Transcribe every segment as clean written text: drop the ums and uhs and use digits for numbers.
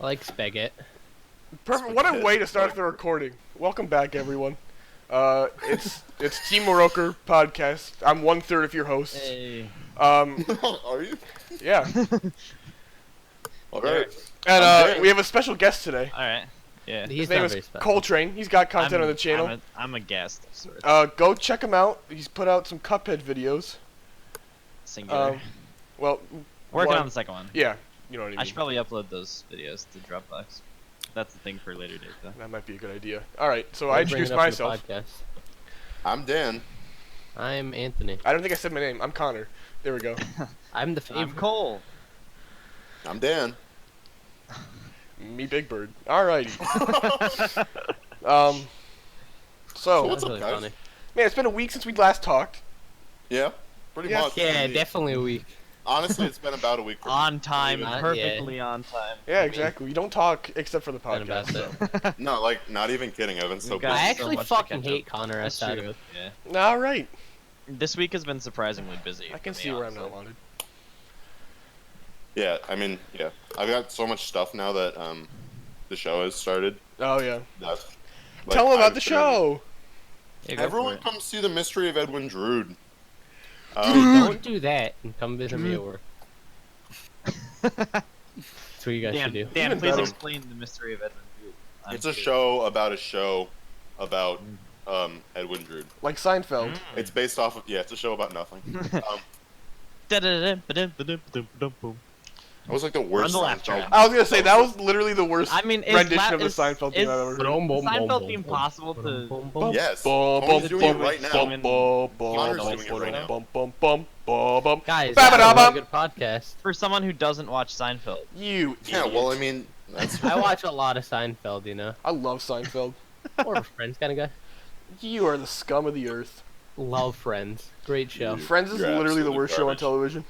I like spaghetti. Perfect. What a way to start the recording. Welcome back, everyone. It's Team Maroker podcast. I'm 1/3 of your host. Hey. Are you? Yeah. All right. And we have a special guest today. Alright. Yeah. His name is Coltrane. He's got content on the channel. I'm a guest of sorts. Go check him out. He's put out some Cuphead videos. Singular. Well, Working one- on the second one. Yeah, you know what I mean. I should probably upload those videos to Dropbox. That's the thing for a later date, though. That might be a good idea. All right, so I introduced myself. I'm Dan. I'm Anthony. I don't think I said my name. I'm Conor. There we go. I'm the I'm favorite. Cole. I'm Dan. Me, Big Bird. Alrighty. So, What's That's up, really guys? funny. man, it's been a week since we last talked. Yeah, pretty Yeah. much. Yeah, definitely a week. Honestly, it's been about a week. For me. On time, Yeah. perfectly on time. Yeah, exactly. We don't talk except for the Been about podcast. that. No, like, not even kidding. I've been so You guys- busy. I so actually much to fucking catch hate up. Connor That's outside true. of it. Yeah. All right. This week has been surprisingly busy. I can for me, see where I'm honestly. not wanted. Yeah, I mean, yeah. I've got so much stuff now that the show has started. Oh yeah. That, Tell him about I've the been- show. Yeah, go Everyone for come see the mystery of Edwin Drood. Don't do that and come visit me at work. That's what you it. guys should do. Dan, Even please better. explain the mystery of Edwin Drood. I'm It's a curious. show about Edwin Drood. Like Seinfeld. It's based off of it's a show about nothing. Da-da-da-da-da-da-da-da-da-boom. It was like the worst. Run the laugh Seinfeld- track. I was gonna say that was literally the worst I mean, rendition of the Seinfeld thing I've ever heard. Seinfeld being possible to... Yes. Bum, Tony's bum, doing bum, it right now. bum, bum, Connor's bum, doing it right now. bum, bum, bum, bum, bum. Guys, Ba-ba-da-bum. that's a really good podcast. For someone who doesn't watch Seinfeld. You Yeah, idiot. well, I mean, that's I watch a lot of Seinfeld, you know. I love Seinfeld. Or a Friends kind of guy. You are the scum of the earth. Love Friends. Great show. You- Friends is You're literally the absolute worst show on garbage. television.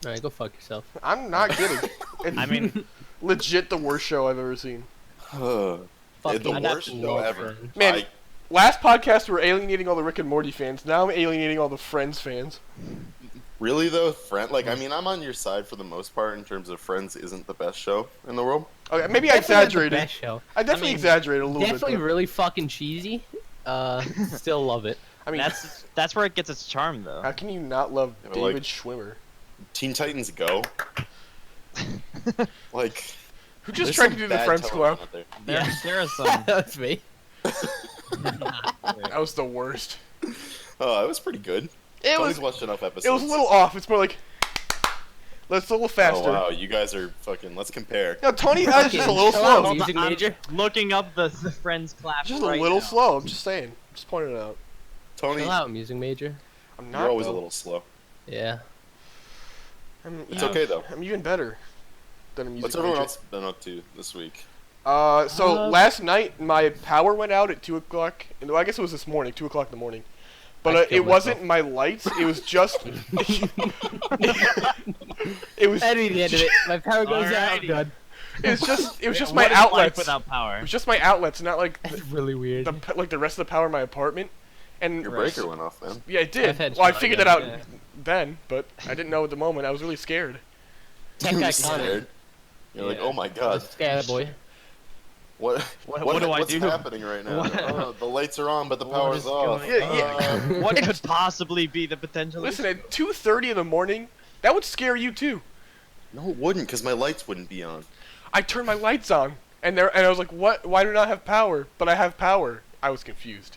Alright, go fuck yourself. I'm not kidding. It's I mean, legit the worst show I've ever seen. the Fucking worst love show ever. Friends. Man, last podcast we were alienating all the Rick and Morty fans. Now I'm alienating all the Friends fans. Really though, I mean, I'm on your side for the most part in terms of Friends isn't the best show in the world. Okay, maybe I Definitely not the exaggerated. best show. I definitely I mean, exaggerated a little Definitely bit. really fucking cheesy. Still love it. I mean, that's where it gets its charm, though. how can you not love Yeah, David like- Schwimmer? Teen Titans Go. Like, Who just there's tried to some do the bad Friends television collab? out there. There are some... That's me. That was the worst. Oh, it was pretty good. It Tony's was. watched enough episodes. It was a little off. It's more like. Let's a little faster. Oh wow, you guys are fucking. Let's compare. No, Tony is just a little Chill out, slow. music I'm major. looking up the Friends clap Just right a little now. slow. I'm just saying. Just pointing it out. Tony, Chill out, music major. I'm not. you're always though. a little slow. Yeah. It's okay though. I'm even better than a music What's everyone major. else been up to this week? So last night my power went out at 2 o'clock. Well, I guess it was this morning, 2 o'clock in the morning. But I it killed wasn't my lights. It was just. It was. That'd be the end of it. My power goes out. Alrighty. Done. It was just. It was just What my is life outlets. without It power. was just my outlets, not like That's really weird. the rest of the power in my apartment. And Your breaker went off, man. yeah, it did. I've had Well, I shit figured like that out that. then, but I didn't know at the moment. I was really scared. Tech You were guy scared. Connor. You're like, Yeah. oh my god, Scared boy. what What do I what's do? happening right now? What- Oh, the lights are on, but the What power's is off. going Yeah, What could possibly be the potential? Listen, at 2:30 in the morning, that would scare you too. No, it wouldn't, because my lights wouldn't be on. I turned my lights on, and I was like, "What? Why do I not have power?" But I have power. I was confused.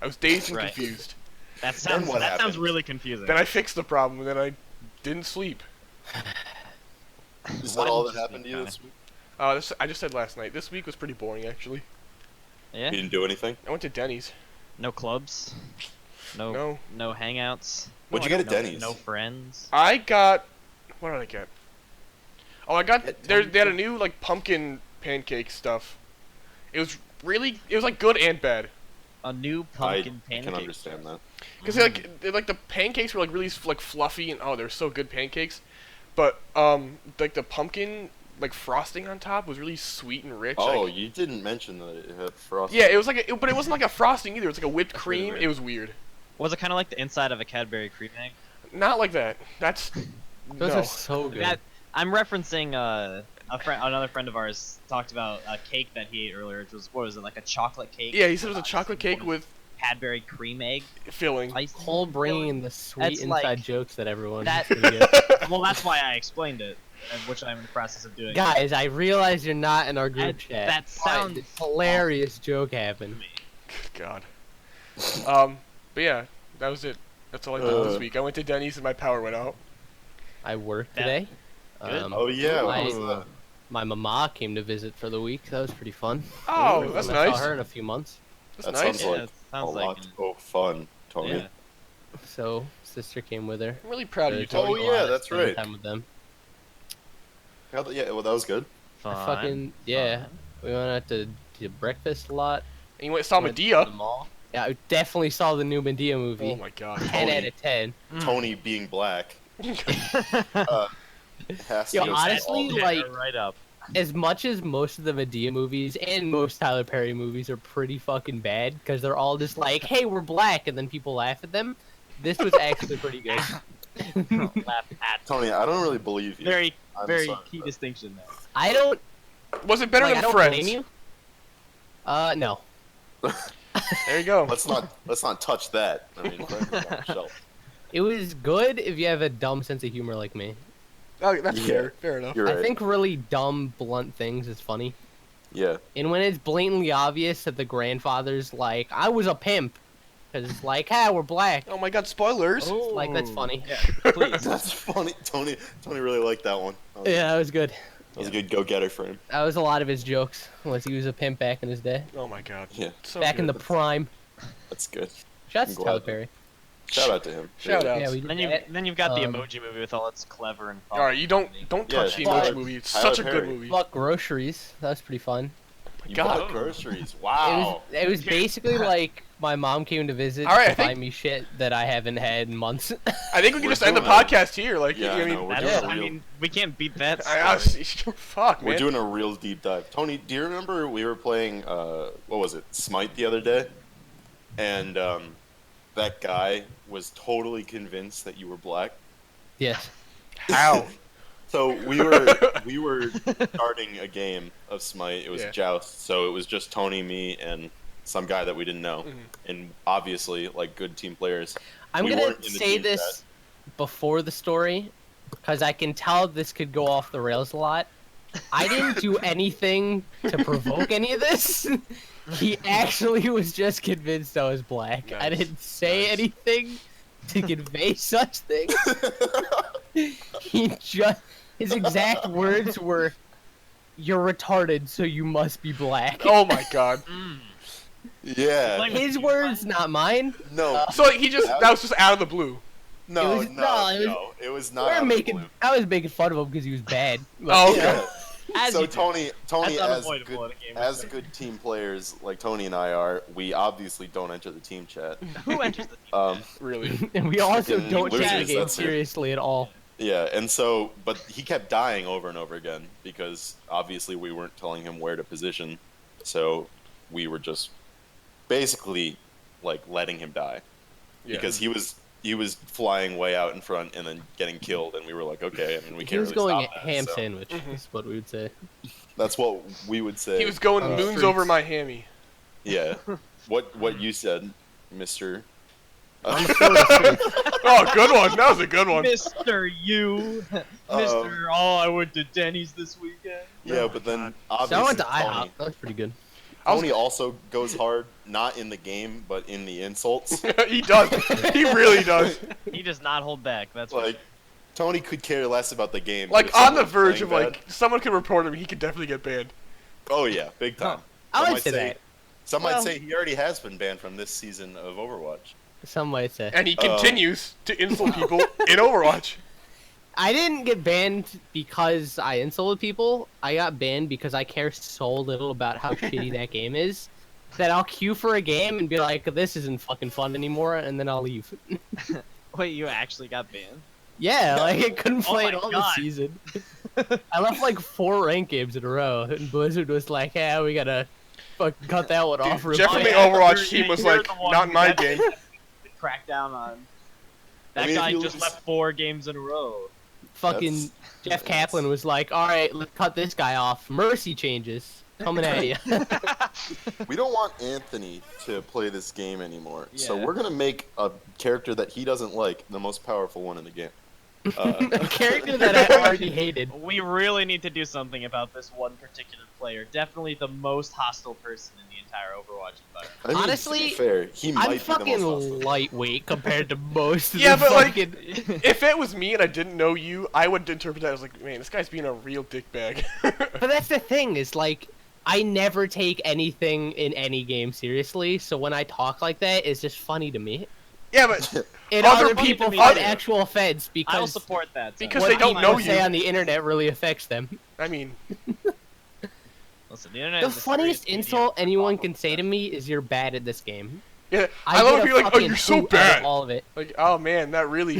I was dazed and Right. confused. That sounds what that sounds happened? really confusing. Then I fixed the problem, and then I didn't sleep. Is Why that all didn't that you happened to sleep, you this week? I just said last night. This week was pretty boring, actually. Yeah. You didn't do anything? I went to Denny's. No clubs. No. No. No hangouts. What'd you get at no, Denny's? No friends. I got. What did I get? Oh, I got. At They had a Denny's? new like pumpkin pancake stuff. It was really. It was like good and bad. A new pumpkin I can pancake. understand that. Cause like the pancakes were like really like fluffy and oh they're so good pancakes, but like the pumpkin like frosting on top was really sweet and rich. Oh, like, you didn't mention that it had frosting. yeah, it was like but it wasn't like a frosting either. It was like a whipped That's really cream. weird. It was weird. Was it kind of like the inside of a Cadbury cream egg? Not like that. That's Those no. are so good. That I'm referencing another friend of ours talked about a cake that he ate earlier, which was, what was it, like a chocolate cake? Yeah, he said it was a chocolate cake with Cadbury cream egg filling. Whole bringing the sweet That's inside like- jokes that everyone. that- pretty good. Well, that's why I explained it, which I'm in the process of doing. Guys, I realize you're not in our group chat. That but sounds a hilarious joke happened. God. But yeah, that was it. That's all I did this week. I went to Denny's and my power went out. I worked That- today. Good. Oh yeah, what I- was that? My mama came to visit for the week. That was pretty fun. Oh, First that's time I nice. saw her in a few months. That's That nice. sounds Yeah, like it a sounds like lot of fun, Tony. yeah. So sister came with her. I'm really proud of you, Spent Tony. Oh, yeah, a lot of that's spending right. Time with them. Yeah, well, that was good. I Fun. fucking yeah. We went out to breakfast a lot. And you went and saw Went to Madea. the mall. Yeah, I definitely saw the new Madea movie. Oh my god. 10 out of 10. Tony being black has to Yo, go honestly, see all like- right up. As much as most of the Madea movies and most Tyler Perry movies are pretty fucking bad because they're all just like, hey, we're black, and then people laugh at them, this was actually pretty good. Laugh at. Tony, I don't really believe you. Very, I'm very sorry, key but- distinction there. I don't, Was it better like, I than don't Friends? blame you. No. There you go. Let's not touch that. I mean, Friends is on the shelf. It was good if you have a dumb sense of humor like me. Oh, that's Yeah. fair. Fair enough. You're right. I think really dumb, blunt things is funny. Yeah. And when it's blatantly obvious that the grandfather's like, I was a pimp. Because it's like, ah, we're black. Oh my god, spoilers. Like, that's funny. Yeah, please. That's funny. Tony really liked that one. That was, Yeah, that was good. that was a good go-getter for him. That was a lot of his jokes. Was he was a pimp back in his day. Oh my god. Yeah. So Back in the good. prime. That's good. Shouts I'm to glad. Tyler Perry. Shout out to him. Shout Really. out. Yeah, we did Then that. you've got the Um, emoji movie with all its clever and. All right, you don't touch the Yeah, Emoji Tyler- movie. It's Tyler such a good Perry. movie. Bought groceries. That was pretty fun. You God. bought groceries. It Wow. was it was basically like my mom came to visit All right, I to buy think- me shit that I haven't had in months. I think we can We're just end the doing a- podcast here. Like, Yeah, I I mean, know, we're That's, doing a I real- mean, we can't beat that. fuck, We're man. doing a real deep dive. Tony, do you remember we were playing what was it, Smite the other day? And that guy was totally convinced that you were black. Yes. How? So we were starting a game of Smite. It was Yeah. Joust. So it was just Tony, me, and some guy that we didn't know. Mhm. And obviously, like good team players. I'm We gonna weren't in the say team this before the story, because I can tell this could go off the rails a lot. I didn't do anything to provoke any of this. He actually was just convinced I was black. I Nice. didn't say Nice. anything to convey such things. He just his exact words were, "You're retarded, so you must be black." Oh my god. Yeah. Like- His words, not mine. No. So like, he just that was just out of the blue. No. it was- No. no, it was- No. It was not. We're out of the making. blue. I was making fun of him because he was bad. But, Oh, you know, okay. As So you do. Tony, That's as unavoidable in good, a game. as good team players like Tony and I are, we obviously don't enter the team chat. Who enters the team? Really. and we also Freaking don't losers, take the game that's it. seriously at all. Yeah, and so, but he kept dying over and over again because obviously we weren't telling him where to position, so we were just basically like letting him die Yeah. because he was flying way out in front and then getting killed, and we were like, okay, I mean, we He can't was really going stop that, ham so sandwich. Is what we would say. That's what we would say. He was going On the moons streets. over my hammy. Yeah, what you said, Mister. Oh, good one. That was a good one. Mr. You, Mr. Oh, I went to Denny's this weekend. Yeah, but then So I obviously went to IHOP. Tony, That was pretty good. Tony also goes hard, not in the game, but in the insults. He does. He really does. He does not hold back. That's for Like, Tony could care less about the game. but Like if on the someone's verge of playing like someone could report him, he could definitely get banned. bad- oh yeah, big time. I Some would might say that. Some Well- might say he already has been banned from this season of Overwatch. Some might say. And he continues to insult people in Overwatch. I didn't get banned because I insulted people. I got banned because I care so little about how shitty that game is that I'll queue for a game and be like, "This isn't fucking fun anymore," and then I'll leave. Wait, you actually got banned? Yeah, like I couldn't Oh play my it all God. this season. I left like 4 ranked games in a row, and Blizzard was like, "Yeah, we gotta fucking cut that one off." Dude, real Jeff quick." from the yeah, Overwatch you're- team was you're like, the one not who my got- game. Crack down on. That I mean, if guy you just lose- left 4 games in a row. fucking Jeff Kaplan was like, all right, let's cut this guy off. Mercy changes coming at you. We don't want Anthony to play this game anymore, so Yeah. we're gonna make a character that he doesn't like the most powerful one in the game. A character that I already hated. We really need to do something about this one particular player. Definitely the most hostile person in the entire Overwatch environment. I mean, Honestly, to be fair, he might I'm be the fucking most hostile. lightweight compared to most of Yeah, the but, like, fucking... If it was me and I didn't know you, I would interpret that as like, man, this guy's being a real dickbag. But that's the thing, is like, I never take anything in any game seriously, so when I talk like that, it's just funny to me. Yeah, but And Other other people people find find it. actual offense I'll because support that. Because what they don't people know say you. on the internet really affects them. I mean, Listen, the internet The is a funniest serious insult medium. anyone can say to me is "You're bad at this game." yeah, I love get it a being like, oh, fucking you're so hoot out of bad. all of it. Like, oh man, that really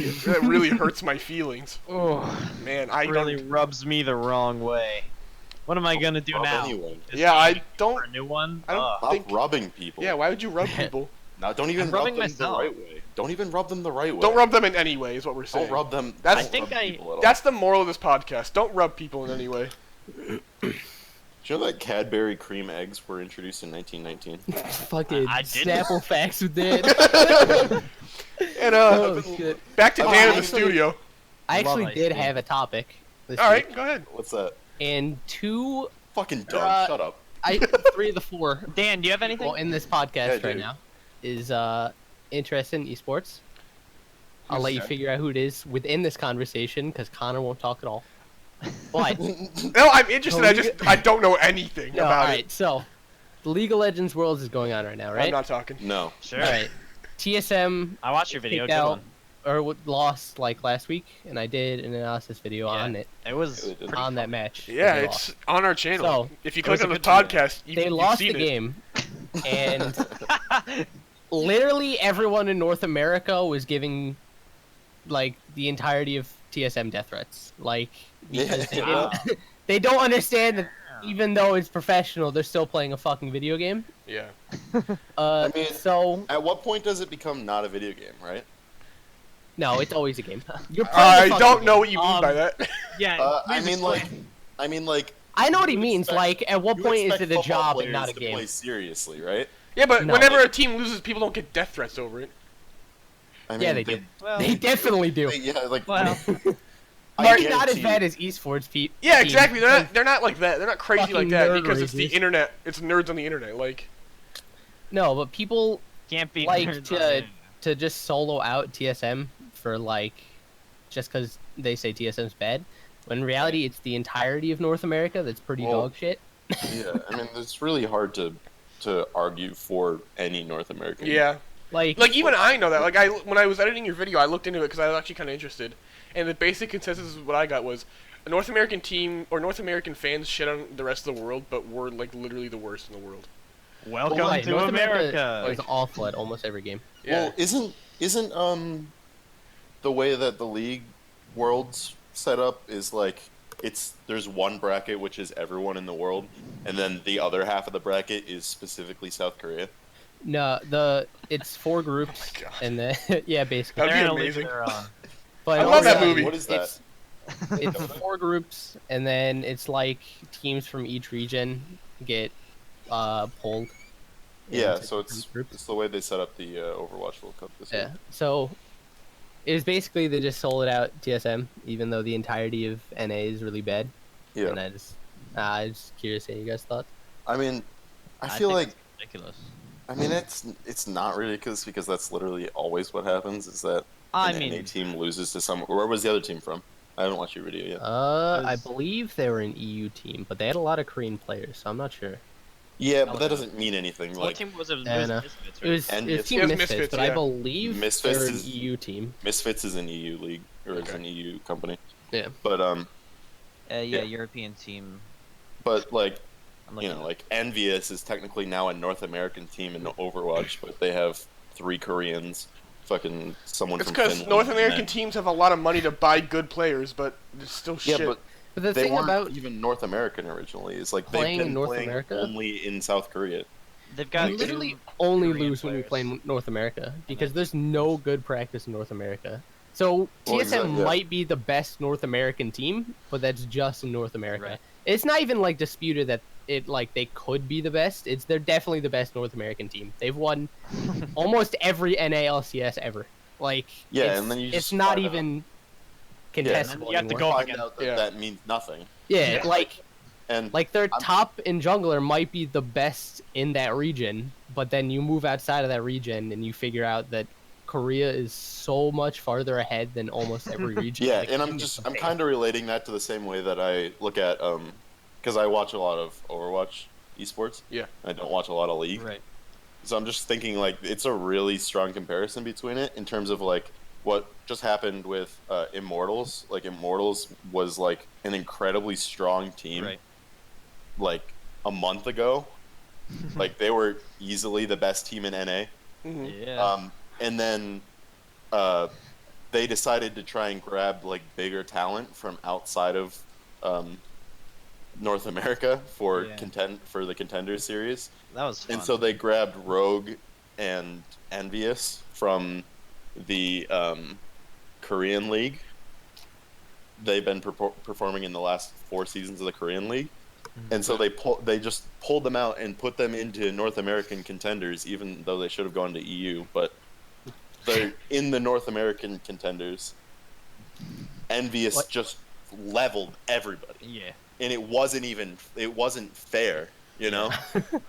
hurts my feelings. Oh, Man, I really don't. rubs me the wrong way. What am I gonna do Rub now? anyone. Just Yeah, I keep don't- for a new one. I don't- Ugh. Stop think- rubbing people. Yeah, why would you rub people? No, don't even I'm rub rubbing them myself. the right way. Don't even rub them the right way. Don't rub them in any way, is what we're saying. Don't rub them. That's- don't I think rub I- people at all. That's the moral of this podcast. Don't rub people in any way. Do you know that Cadbury cream eggs were introduced in 1919? Fucking I didn't. Snapple facts with it. And Oh, shit. back to Oh, Dan in the actually- studio. I actually Love ice did cream. have a topic. This All week. right, go ahead. What's that? And Fucking dumb. Shut up. 3 of the 4 Dan, do you have anything? people in this podcast Yeah, right dude. now is interested in esports. I'll let you figure out who it is within this conversation because Connor won't talk at all. But No, I'm interested. I don't know anything no, about alright, so the League of Legends Worlds is going on right now, it. right? I'm not talking. No. Sure. Alright. TSM I watched your video. kicked Good out one. or lost like last week, and I did an analysis video Yeah. on it It was It was- pretty on that match. Yeah, that they it's lost. on our channel. So, if you it was click on a the good video. podcast, They you've lost seen the it. game, and literally everyone in North America was giving like the entirety of TSM death threats. Like because they, Wow. didn't, they don't understand that even though it's professional, they're still playing a fucking video game. Yeah. I mean- So At what point does it become not a video game, right? no, it's always a game. You're playing a I fucking don't game. know what you mean by Um, that. Yeah. I please mean, explain. like. I know what he you would means. expect- Like, at what you point is expect it a football job and players not a to game? play seriously, right? Yeah, but No. whenever a team loses, people don't get death threats over it. I mean, Yeah, they do. Well, They definitely do. Yeah, like. well, I Maybe not as guarantee bad you- as esports, Pete. Yeah, exactly. They're not like that. They're not crazy like Fucking that nerd because it's the rages. internet. It's nerds on the internet. Like, No, but people can't be like nerds to- on the internet. to just solo out TSM for like just because they say TSM's bad. When in reality, it's the entirety of North America that's pretty Well, dog shit. Yeah, I mean, it's really hard to argue for any North American. yeah. Like Like, even I know that. Like, when I was editing your video, I looked into it because I was actually kind of interested. And the basic consensus of what I got was a North American team or North American fans shit on the rest of the world, but we're, like, literally the worst in the world. Welcome why? to North America. is awful at almost every game. Yeah. Well, isn't the way that the league worlds set up is like there's one bracket which is everyone in the world, and then the other half of the bracket is specifically South Korea. No, it's 4 groups, God. and then yeah, basically. That'd They're be in a league amazing. of their own. But I love that also, movie. What is that? It's 4 groups, and then it's like teams from each region get pulled. Yeah, into so different groups. it's the way they set up the Overwatch World Cup this Yeah. year. So it was basically they just sold it out TSM, even though the entirety of NA is really bad. Yeah, And I was curious how you guys thought. I mean, I feel think like it's ridiculous. I mean it's not ridiculous because that's literally always what happens. Is that I an NA mean, team loses to some? Where was the other team from? I haven't watched your video yet. I Was- believe they were an EU team, but they had a lot of Korean players, so I'm not sure. Yeah, but that doesn't mean anything. what Like team was it? It Yeah, I was know. Misfits, It right? was, And it was it's- Team It was Misfits, Misfits, but I yeah. believe Misfits they're an is- EU team. Misfits is an EU league or is Okay. an EU company. Yeah. But Yeah, yeah. European team. like I'm you looking know, at like Envious is technically now a North American team in Overwatch, but they have 3 Koreans, fucking someone It's from because Finland. North and American then- teams have a lot of money to buy good players, but it's still Yeah, shit. but But the they thing weren't about even North American originally. It's like they've Playing in been North playing America? only in South Korea. They've got we literally two only Korean lose when we players. play in North America because there's no good practice in North America. So Well, TSM exactly, yeah. might be the best North American team, but that's just in North America. Right. It's not even like disputed that they could be the best. They're definitely the best North American team. They've won almost every NALCS ever. Like Yeah, it's, and then you just it's not find out- even and contestable then you have to anymore. go find again. out that Yeah. that means nothing. Yeah, And like their I'm- top in jungler might be the best in that region, but then you move outside of that region and you figure out that Korea is so much farther ahead than almost every region. yeah, Like, and it's I'm kind of relating that to the same way that I look at because I watch a lot of Overwatch esports. Yeah. I don't watch a lot of League. Right. So I'm just thinking like it's a really strong comparison between it in terms of like what just happened with Immortals. Like Immortals was like an incredibly strong team Right. like a month ago. Like they were easily the best team in NA. Mhm. Yeah. And then they decided to try and grab like bigger talent from outside of North America for Yeah. for the Contender series. That was fun. And so they grabbed Rogue and Envious from the Korean League. They've been performing in the last 4 seasons of the Korean League, and so they just pulled them out and put them into North American contenders, even though they should have gone to EU. But they're in the North American contenders. Envious just leveled everybody, Yeah. and it wasn't fair, you know.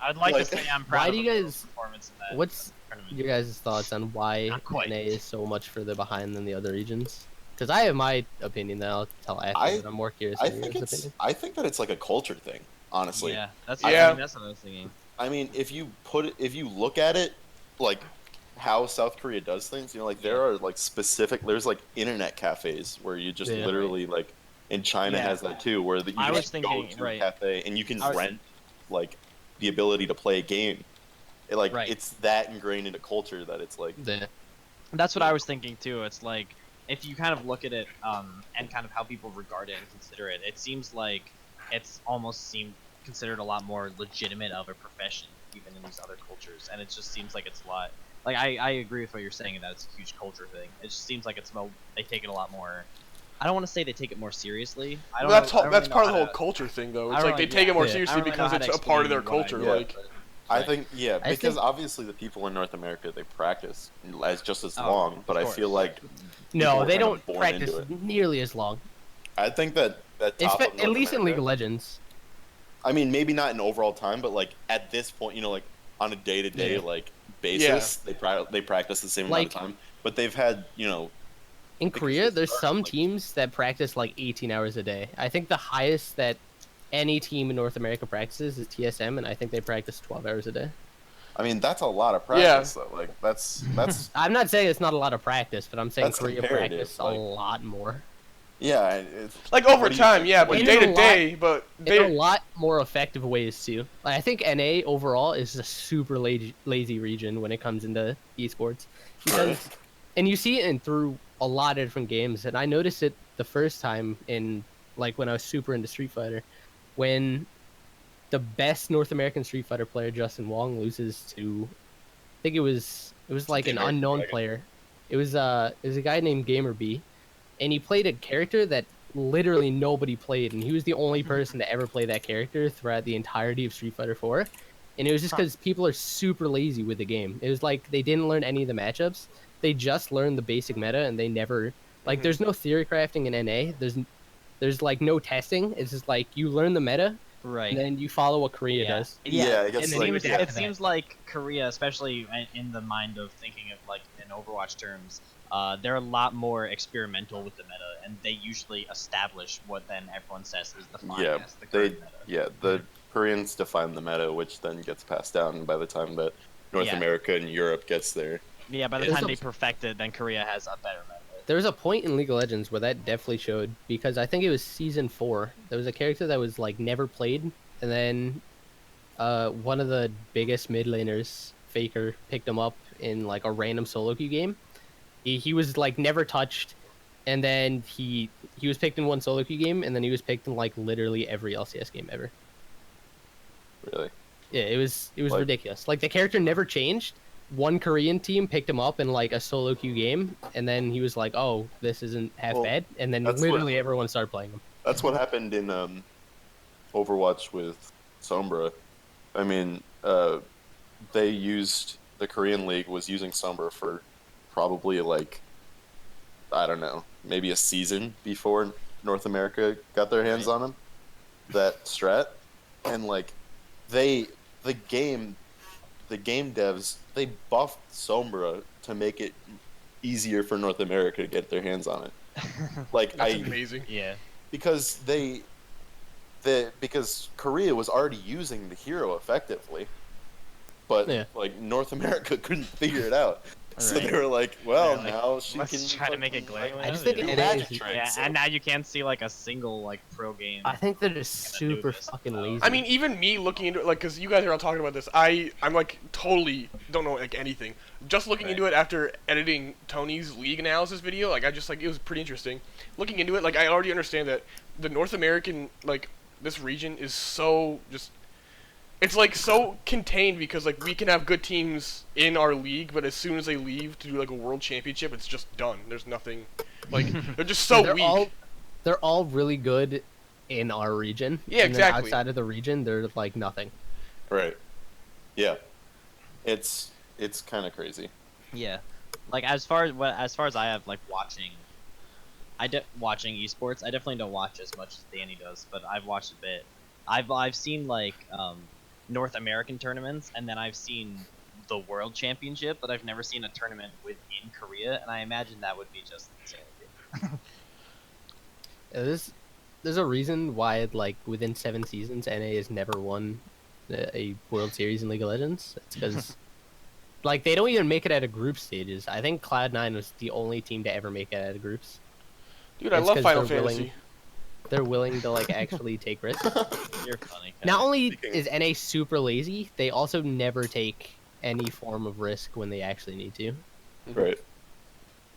I'd like Like- to say I'm proud Why of do you the guys- performance in that What's tournament. your guys' thoughts on why Not quite. NA is so much further behind than the other regions? Because I have my opinion that I'll tell after, but I'm more curious I on your think guys' opinion. I think that it's like a culture thing, honestly. Yeah. That's Yeah. I mean, that's what I was thinking. I mean, if you look at it, like how South Korea does things, you know, like there are like there's like internet cafes where you just Yeah. literally like, and China Yeah. has that too, where you I was just thinking, go to right. a cafe and you can I was- rent like the ability to play a game. Right. It's that ingrained into culture that it's like, Yeah. That's what I was thinking too. It's like if you kind of look at it and kind of how people regard it and consider it, it seems like it's almost considered a lot more legitimate of a profession even in these other cultures, and it just seems like it's a lot. Like I agree with what you're saying in that it's a huge culture thing. It just seems like they take it a lot more. I don't want to say they take it more seriously. I don't. That's know, I don't that's really part know of the how whole to- culture thing, though. I It's don't like they really- take it more yeah. seriously I don't really know because how it's to a part of their explain what I culture. get, Like, but- I Right. think, yeah, I because think- obviously the people in North America, they practice just as Oh, long, but of I course. feel like No, people are they kinda don't born practice into it. nearly as long. I think that top of At North least in America- League of Legends. I mean, maybe not in overall time, but like at this point, you know, like on a day-to-day Yeah. like basis, they practice the same amount Like- of time. But they've had, you know, In Because Korea, they there's start, some like- teams that practice like 18 hours a day. I think the highest that any team in North America practices is TSM, and I think they practice 12 hours a day. I mean, that's a lot of practice. Though. Like that's I'm not saying it's not a lot of practice, but I'm saying That's Korea comparative, practice like- a lot more. yeah. It's, like over What do you time, think? yeah, but In day a to lot- day, but In a they. lot more effective ways too. Like, I think NA overall is a super lazy region when it comes into esports, because, and you see it through a lot of different games. And I noticed it the first time in like when I was super into Street Fighter, when the best North American Street Fighter player Justin Wong loses to, I think it was like an Gamer unknown Dragon. player. It was a guy named Gamer B, and he played a character that literally nobody played, and he was the only person to ever play that character throughout the entirety of Street Fighter 4. And it was just because people are super lazy with the game. It was like they didn't learn any of the matchups. They just learned the basic meta, and they never like. Mhm. There's no theory crafting in NA. There's like no testing. It's just like you learn the meta, Right. and then you follow what Korea Yeah. does. yeah, I guess and then like he It was seems, after it that. seems like Korea, especially in the mind of thinking of like in Overwatch terms, they're a lot more experimental with the meta, and they usually establish what then everyone says is the Yeah, as the they- current meta. yeah, the Koreans define the meta, which then gets passed down by the time that North Yeah. America and Europe gets there. Yeah, by the There's time a- they perfect it, then Korea has a better meta. There was a point in League of Legends where that definitely showed, because I think it was season 4. There was a character that was like never played, and then one of the biggest mid laners, Faker, picked him up in like a random solo queue game. He was like never touched, and then he was picked in one solo queue game, and then he was picked in like literally every LCS game ever. Really, Yeah, it was Like- ridiculous. Like the character never changed, one Korean team picked him up in like a solo queue game, and then he was like, "Oh, this isn't half Well, bad," and then that's literally everyone started playing him. That's what happened in Overwatch with Sombra. I mean, they used the Korean League was using Sombra for probably like, I don't know, maybe a season before North America got their hands on him. That strat, and like the game devs, they buffed Sombra to make it easier for North America to get their hands on it. Like That's amazing. Yeah. because because Korea was already using the hero effectively, but Yeah. like North America couldn't figure it out. So Right. they were like, well, Yeah, like, now she let's can try to make it fucking, glitch. I just like, think do NA magic is- tricks, Yeah, so- and now you can't see like a single like pro game. I think they're just Gonna do super this, fucking though. lazy. I mean, even me looking into it, like, because you guys are all talking about this, I'm like totally don't know like anything. Just looking Right. into it after editing Tony's league analysis video, like I just like it was pretty interesting. Looking into it, like I already understand that the North American like this region is so just. It's like so contained because like we can have good teams in our league, but as soon as they leave to do like a world championship, it's just done. There's nothing, like they're just so they're weak. they're all really good in our region. Yeah, and then exactly. outside of the region, they're like nothing. Right. Yeah. It's kind of crazy. Yeah, like as far as I have like watching, watching esports. I definitely don't watch as much as Danny does, but I've watched a bit. I've seen like North American tournaments, and then I've seen the World Championship, but I've never seen a tournament within Korea, and I imagine that would be just insanity. There's a reason why like within 7 seasons, NA has never won a World Series in League of Legends. It's because like they don't even make it out of group stages. I think Cloud9 was the only team to ever make it out of groups. Dude, I It's love 'cause Final they're Fantasy. They're willing to like actually take risks. You're funny. Not only Speaking- is NA super lazy, they also never take any form of risk when they actually need to. Right.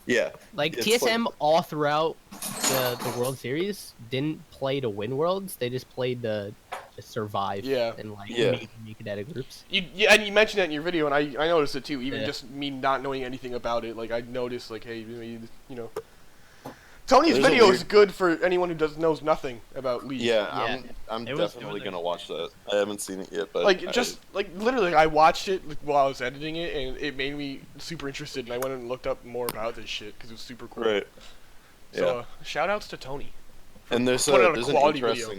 Yeah. Like It's TSM all throughout the World Series didn't play to win worlds. They just played to survive. Yeah. And like Yeah. make it out of groups. Yeah, and you mentioned that in your video, and I noticed it too. Even Yeah. just me not knowing anything about it, like I noticed, like, hey, you know, Tony's There's a video is weird- good for anyone who knows nothing about League. Yeah, Yeah. I'm It was definitely doing gonna their watch thing. that. I haven't seen it yet, but Like just like literally, I watched it like, while I was editing it, and it made me super interested. And I went and looked up more about this shit because it was super cool. right. So Yeah. shout outs to Tony. And there's putting out a an quality video.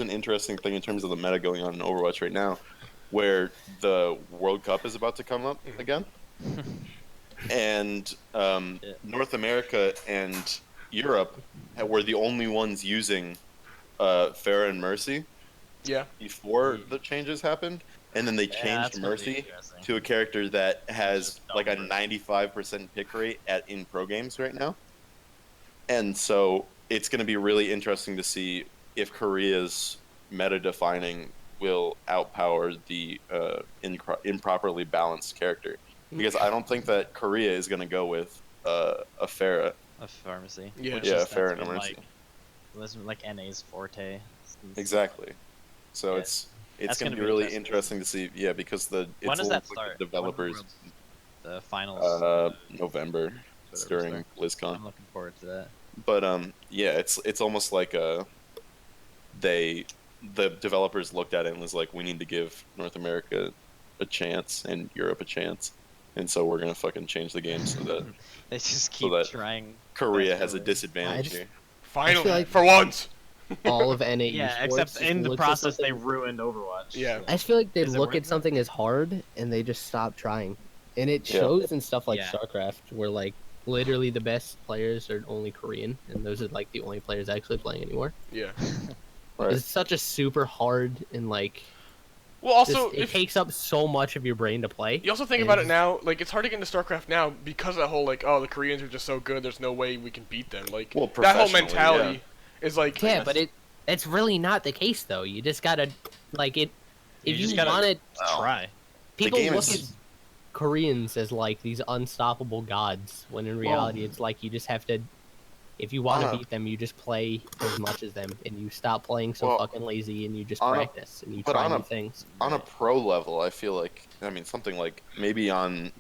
interesting thing in terms of the meta going on in Overwatch right now, where the World Cup is about to come up Mhm. again, and North America and Europe were the only ones using Pharah and Mercy Yeah. before the changes happened, and then they Yeah, that's changed gonna be Mercy interesting. to a character that has Just like a dumb Mercy. 95% pick rate in pro games right now. And so it's going to be really interesting to see if Korea's meta defining will outpower the improperly balanced character. Because I don't think that Korea is going to go with a Pharah. A pharmacy. Yeah. which Yeah, is- fair that's and been, Mercy. like, was like NA's forte. Exactly. So Yeah. it's That's going gonna to be be really interesting. interesting to see. Yeah, because it's When does a that little start? bit developers. When are the finals. November. It's whatever during start? BlizzCon. I'm looking forward to that. But yeah, it's almost like the developers looked at it and was like, we need to give North America a chance and Europe a chance, and so we're gonna fucking change the game so that They just keep that trying. Korea That's has a really- disadvantage I just- here. Finally, like- for once. All of NA Yeah, esports except just in the looks at process they something- ruined Overwatch. Yeah. I just feel like they Is it look worth at it? something as hard and they just stop trying. And it Yeah. shows in stuff like Yeah. Starcraft where like literally the best players are only Korean and those are like the only players actually playing anymore. Yeah. Right. It's such a super hard and like Well, also, it if takes up so much of your brain to play. you also think and about it just- now, like it's hard to get into StarCraft now because of that whole like, oh, the Koreans are just so good. There's no way we can beat them. Like Well, that whole professionally, mentality is like. Yeah, but it's really not the case though. You just gotta like it. If You you, just gotta- want it, Try. people game look is- at Koreans as like these unstoppable gods, when in reality it's like you just have to If you want On to a- beat them, you just play as much as them, and you stop playing so Well, fucking lazy, and you just on a- practice and you but try on a- new things. On a pro level, I feel like, I mean, something like maybe on,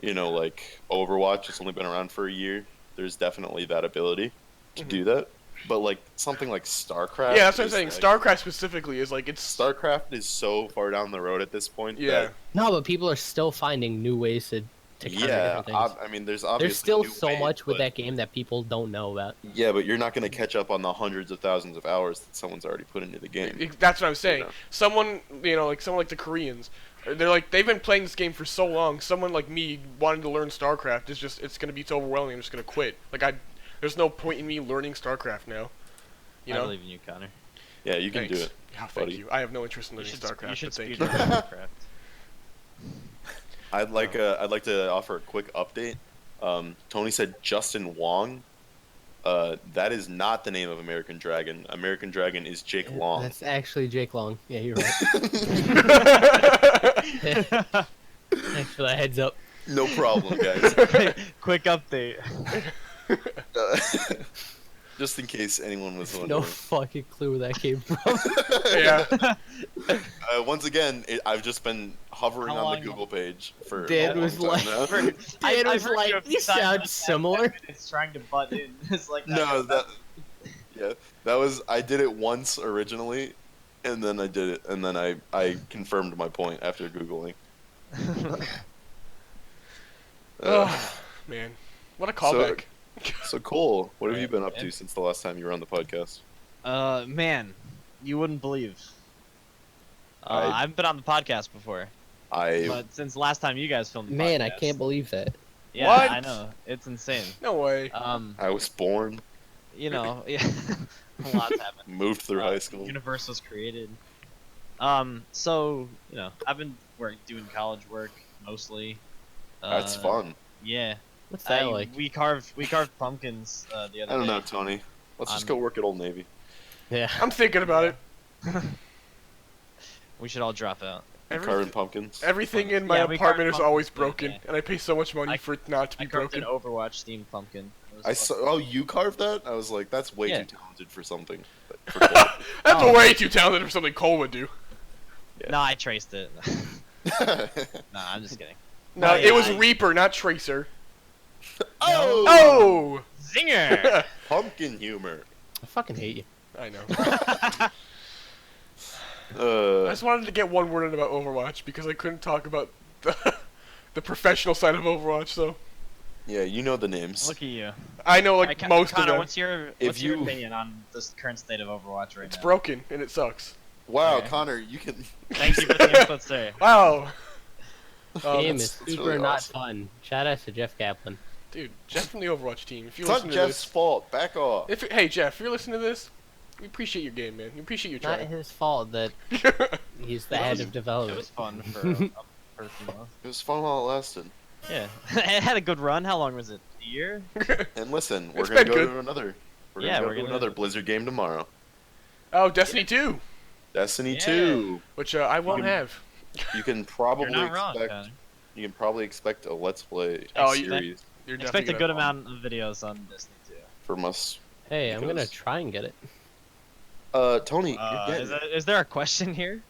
like Overwatch, it's only been around for a year. There's definitely that ability to do that. But like something like Starcraft. Yeah, that's what I'm is, saying. like- StarCraft specifically is like it's. Starcraft is so far down the road at this point. Yeah. No, but people are still finding new ways to counter Yeah, different things. I mean, there's obviously There's still new so ways, much with but- that game that people don't know about. Yeah, but you're not going to catch up on the hundreds of thousands of hours that someone's already put into the game. That's what I'm saying. know. Someone like the Koreans, they're like they've been playing this game for so long. Someone like me wanting to learn StarCraft it's gonna be so overwhelming. I'm just gonna quit. There's no point in me learning StarCraft now. You I know. believe in you, Connor. Yeah, you can Thanks. do it. Yeah, thank buddy. you. I have no interest in You learning should, StarCraft. you should but thank speed you. run Starcraft. I'd like to offer a quick update. Tony said Justin Wong. That is not the name of American Dragon. American Dragon is Jake Long. That's actually Jake Long. Yeah, you're right. Thanks for that heads up. No problem, guys. Quick update. Just in case anyone was No wondering. fucking clue where that came from. Yeah. Once again, I've just been hovering How on the long- Google page for Dan a was long time like- now. Dan was I've heard like, you a few "You times sound in the past similar." 10 minutes trying to butt in. It's like No, that was I did it once originally, and then I did it, and then I confirmed my point after googling. Oh, man, what a callback. So Cole, what have you been up Yeah. to since the last time you were on the podcast? Man, you wouldn't believe. I- I've been on the podcast before, I but since last time you guys filmed the Man, I podcast- can't believe that. Yeah, What? I know. It's insane. No way. I was born, Yeah, a lot's happened. moved through high school. Universe was created. So I've been doing college work mostly. That's fun. Yeah. What's that like? We carved pumpkins the other day. I don't know, Tony. Let's just Um, go work at Old Navy. Yeah. I'm thinking about it. We should all drop out. Carving pumpkins. Everything in my Yeah, we apartment carved is always pumpkins, broken, yeah. and I pay so much money I- for it not to I be carved broken. an Overwatch themed pumpkin. It was I fun. saw. Oh, you carved that? I was like, that's way Yeah. too talented for something. But for Cole. That's Oh. way too talented for something Cole would do. No, I traced it. Nah, I'm just kidding. No, Oh, it yeah, was I- Reaper, not Tracer. oh, Oh! Zinger! pumpkin humor. I fucking hate you. I know. I just wanted to get one word in about Overwatch because I couldn't talk about the professional side of Overwatch. So Yeah, you know the names. Look at you. I know Alright, like most Connor, of them. what's your If your you- opinion on this current state of Overwatch right It's now? broken and it sucks. Wow, Okay. Connor, you can. Thank you for the input, sir. Wow. Game that's- is that's super really not awesome. fun. Shout out to Jeff Kaplan. Dude, Jeff from the Overwatch team. If you It's not listen to Jeff's this, fault. Back off. hey Jeff, if you're listening to this, we appreciate your game, man. We appreciate your Not try. his fault that he's the It head was- of It development. was fun for a few months. It was fun while it lasted. Yeah, it had a good run. How long was it? A year? And listen, we're It's gonna been go good. to another. We're Yeah, gonna we're go to gonna- another Blizzard game tomorrow. Oh, Destiny 2, Destiny Yeah. 2. which I won't can- have. You can probably You're not wrong, expect. Connor. You can probably expect a Let's Play Oh, you- series You're Expect a definitely good gonna- amount of videos on Disney too. from us. Hey, I'm gonna Because- try and get it. Tony, you're getting Is there a question here?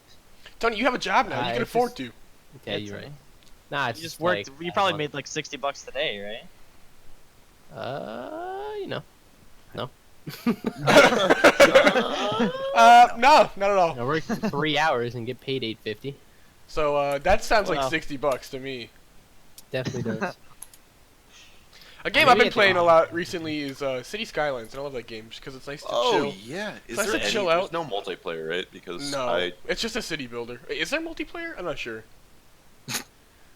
Tony, you have a job now. You can it's afford just- to. Yeah, It's you're a- right. Nah, it's You just worked. like, You I probably want- made like $60 today, right? You know. No, not at all. I work 3 hours and get paid $8.50. So that sounds like Well. $60 to me. Definitely does. A game Maybe I've been at the- playing a lot recently is City Skylines, and I love that game just because it's nice to Oh chill. yeah, is Nice there to any? chill There's out. no multiplayer, right? Because No, it's just a city builder. Wait, is there multiplayer? I'm not sure.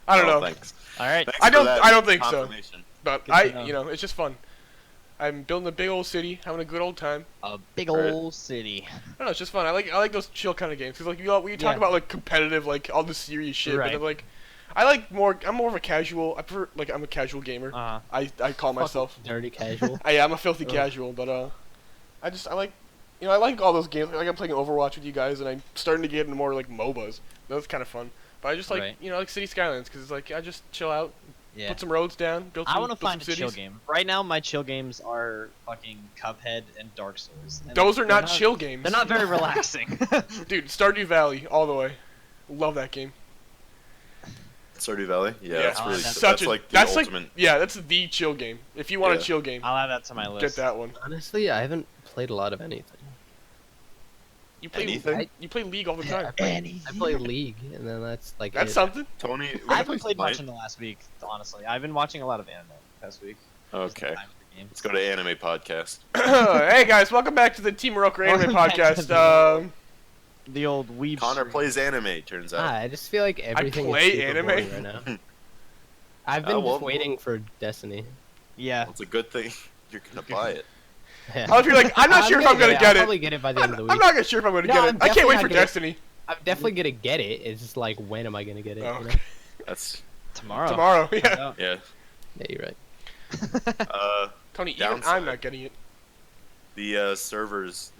I don't know, Thanks. All right. Thanks I for don't- that I don't think so. confirmation. but Good to know. you know, it's just fun. I'm building a big old city, having a good old time. A big Alright. old city. I don't know, it's just fun. I like those chill kind of games because like we talk Yeah. about like competitive, like all the serious shit, but Right. then like I'm more of a casual. I prefer like I'm a casual gamer. I call myself. Dirty casual. I'm a filthy Ugh. casual, but I like, I like all those games. Like I'm playing Overwatch with you guys, and I'm starting to get into more like MOBAs. That's kind of fun. But I just like, Right. like City Skylines because it's like I just chill out, Yeah. Put some roads down. Build some, I want to build find a some chill cities. game. Right now, my chill games are fucking Cuphead and Dark Souls. And Those are they're not chill games. They're not very relaxing. Dude, Stardew Valley all the way. Love that game. Stardew Valley. Yeah, that's Oh, really that's that's like the ultimate. That's the chill game. If you want Yeah. a chill game, I'll add that to my list. get that one. Honestly, I haven't played a lot of anything. You play Anything? You play League all the time. I play League, and then that's like That's it. something. Tony, I when you haven't play played much Smite- in the last week, honestly. I've been watching a lot of anime past week. Just no Okay, time for games. let's go to anime podcast. Hey guys, welcome back to the Team Maroker Anime Welcome back to Podcast. the- The old weeb. Connor stream. plays anime. Turns out. I just feel like everything play is super anime? boring right now. I've been well, just waiting for Destiny. Yeah. It's a good thing you're gonna buy it. Oh, if you're like, I'm not sure if I'm gonna I'll get it. probably get it by the end of the week. I'm not sure if I'm gonna No, get I'm it. I can't definitely wait not for gonna- Destiny. I'm definitely gonna get it. It's just like, when am I gonna get it? Oh, you know? okay. That's Tomorrow. Tomorrow, Find yeah. out. yeah. Yeah, you're right. Tony, even Downside. I'm not getting it. The servers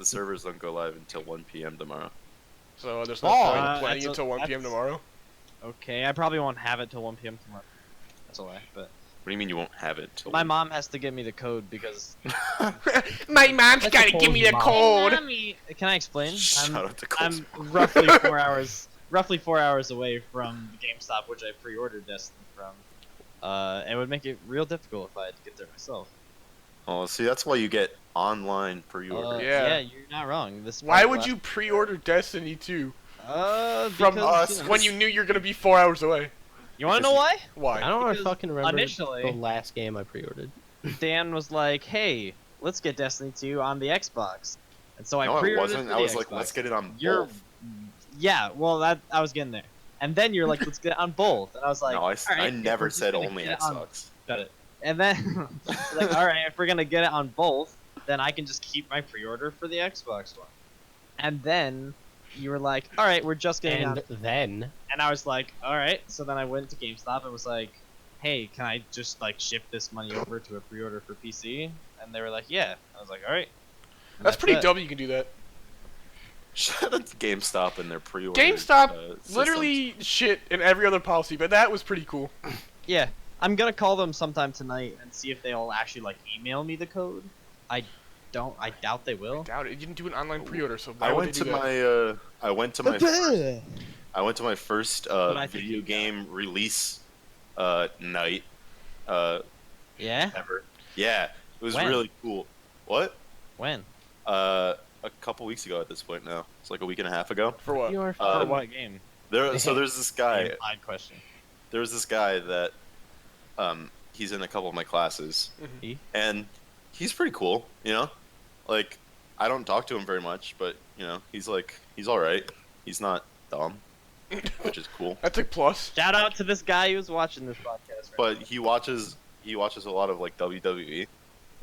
don't go live until 1 p.m. tomorrow. So there's no Oh, point playing that's a- until 1 p.m. that's- tomorrow. Okay, I probably won't have it till 1 p.m. tomorrow. That's a lie, but What do you mean you won't have it till? my mom has to get me the code because. My mom's That's gotta a give me the mom. code. Mommy, can I explain? Shout out to Cole's I'm roughly 4 hours away from the GameStop, which I pre-ordered Destiny from. It would make it real difficult if I had to get there myself. Oh, see, that's why you get online pre-order. Yeah. You're not wrong. This is Why probably would the you pre-order Destiny 2 From us, when you knew you're gonna be 4 hours away? You want to know why? Why? I don't Because fucking remember initially- the last game I pre-ordered. Dan was like, "Hey, let's get Destiny 2 on the Xbox," and so I No, it pre-ordered wasn't. for I the was like, Xbox. let's get it on You're- both. Yeah, well, that I was getting there, and then you're like, "Let's get it on both," and I was like, No, "All right, I if never we're just said gonna only get it on-" Xbox. Got it. And then like, all right, if we're gonna get it on both, then I can just keep my pre-order for the Xbox one. And then you were like, all right, we're just getting And on. then, And I was like, all right. So then I went to GameStop and was like, hey, can I just like ship this money over to a pre-order for PC? And they were like, yeah. I was like, all right. And That's pretty it. dope. You can do that. Shout out to GameStop and their pre-order. GameStop systems. literally shit in every other policy, but that was pretty cool. Yeah, I'm gonna call them sometime tonight and see if they'll actually like email me the code. I doubt they will. Doubt it. You didn't do an online pre-order, so why I would went they to do that? my I went to my first But I think video you game release night Yeah. ever. Yeah, it was When? really cool. What? When? A couple weeks ago at this point now. It's like a week and a half ago. For what? you're For Um, what game? So there's this guy. Implied question. There's this guy that he's in a couple of my classes, Mhm. and he's pretty cool. You know, like I don't talk to him very much, but you know, he's all right. He's not dumb, which is cool. That's a plus. Shout out to this guy who's watching this podcast. Right But he watches a lot of like WWE,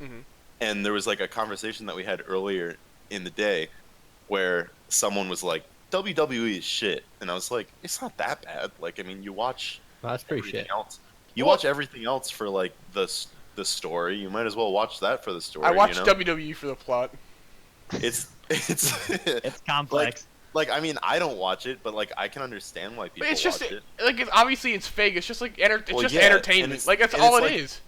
Mhm. and there was like a conversation that we had earlier in the day where someone was like, WWE is shit, and I was like, it's not that bad. Like, I mean, you watch well, that's pretty everything shit. else. You Well- watch everything else for like the story. You might as well watch that for the story. I watched you know? WWE for the plot. It's It's complex. like I mean, I don't watch it, but like I can understand why people But it's just watch it. like obviously it's fake. It's just like it's Well, just yeah, and entertainment. it's- Like that's and all it's it like- is.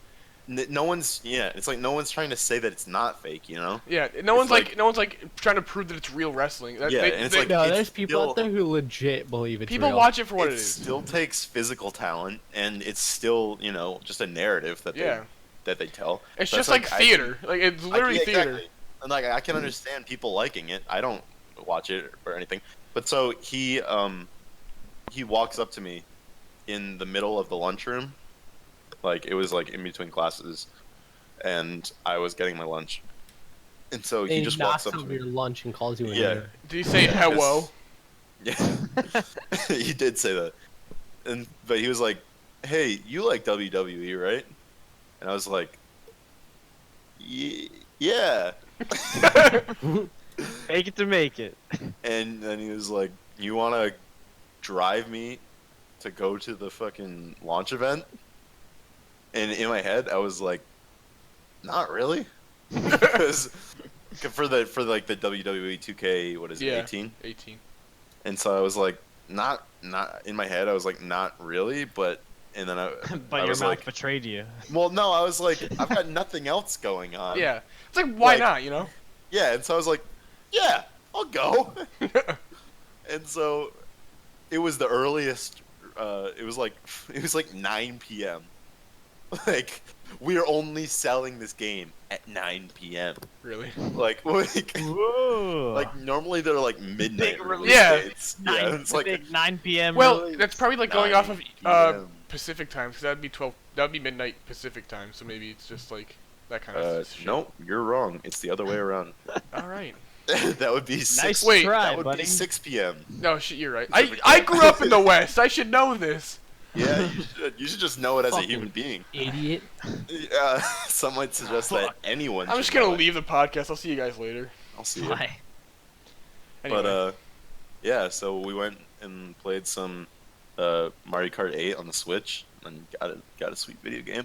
No one's it's like no one's trying to say that it's not fake. You know? Yeah. No one's like- no one's like trying to prove that it's real wrestling. Yeah, and it's like- No, it's there's people still- out there who legit believe it's people real. watch it for what it It is. still takes physical talent, and it's still just a narrative that Yeah. they tell. It's So just it's like theater. Like it's literally yeah, theater. exactly. And like I can understand people liking it. I don't watch it or anything. But so he walks up to me in the middle of the lunchroom, like it was like in between classes, and I was getting my lunch, and so he And just knocks walks up to over me. your lunch and calls you a Yeah. nigger. Did he say hello? Yeah, he did say that, but he was like, "Hey, you like WWE, right?" And I was like, "Yeah." Fake it to make it. And then he was like, "You want to drive me to go to the fucking launch event?" And in my head, I was like, "Not really," because for like the WWE 2K, what is it, Yeah. 18? 18. And so I was like, not in my head, I was like, not really, but and then I But I your was mouth like, betrayed you. well, no, I was like, I've got nothing else going on. Yeah. It's like, why Like- not, you know? Yeah, and so I was like, yeah, I'll go. And so it was the earliest. It was like 9 p.m. Like we are only selling this game at 9 p.m. Really? Like Whoa. like normally they're like midnight Big release release Yeah. dates. Nine, Yeah, it's like big 9 p.m. Well, release. that's probably like going off of 9 p.m. Pacific time, because that'd be 12. That'd be midnight Pacific time. So maybe it's just like that kind of shit. Nope, you're wrong. It's the other way around. All right. That would be 6. Nice Wait, try, that would buddy. be 6 p.m. No, shit, you're right. Pacific I time. grew up in the West. I should know this. Yeah, you should. You should just know it as a Fucking human being. Idiot. Some might suggest that anyone. I'm just should gonna know it. leave the podcast. I'll see you guys later. I'll see you. Why? Anyway. But yeah. So we went and played some Mario Kart 8 on the Switch and got a sweet video game.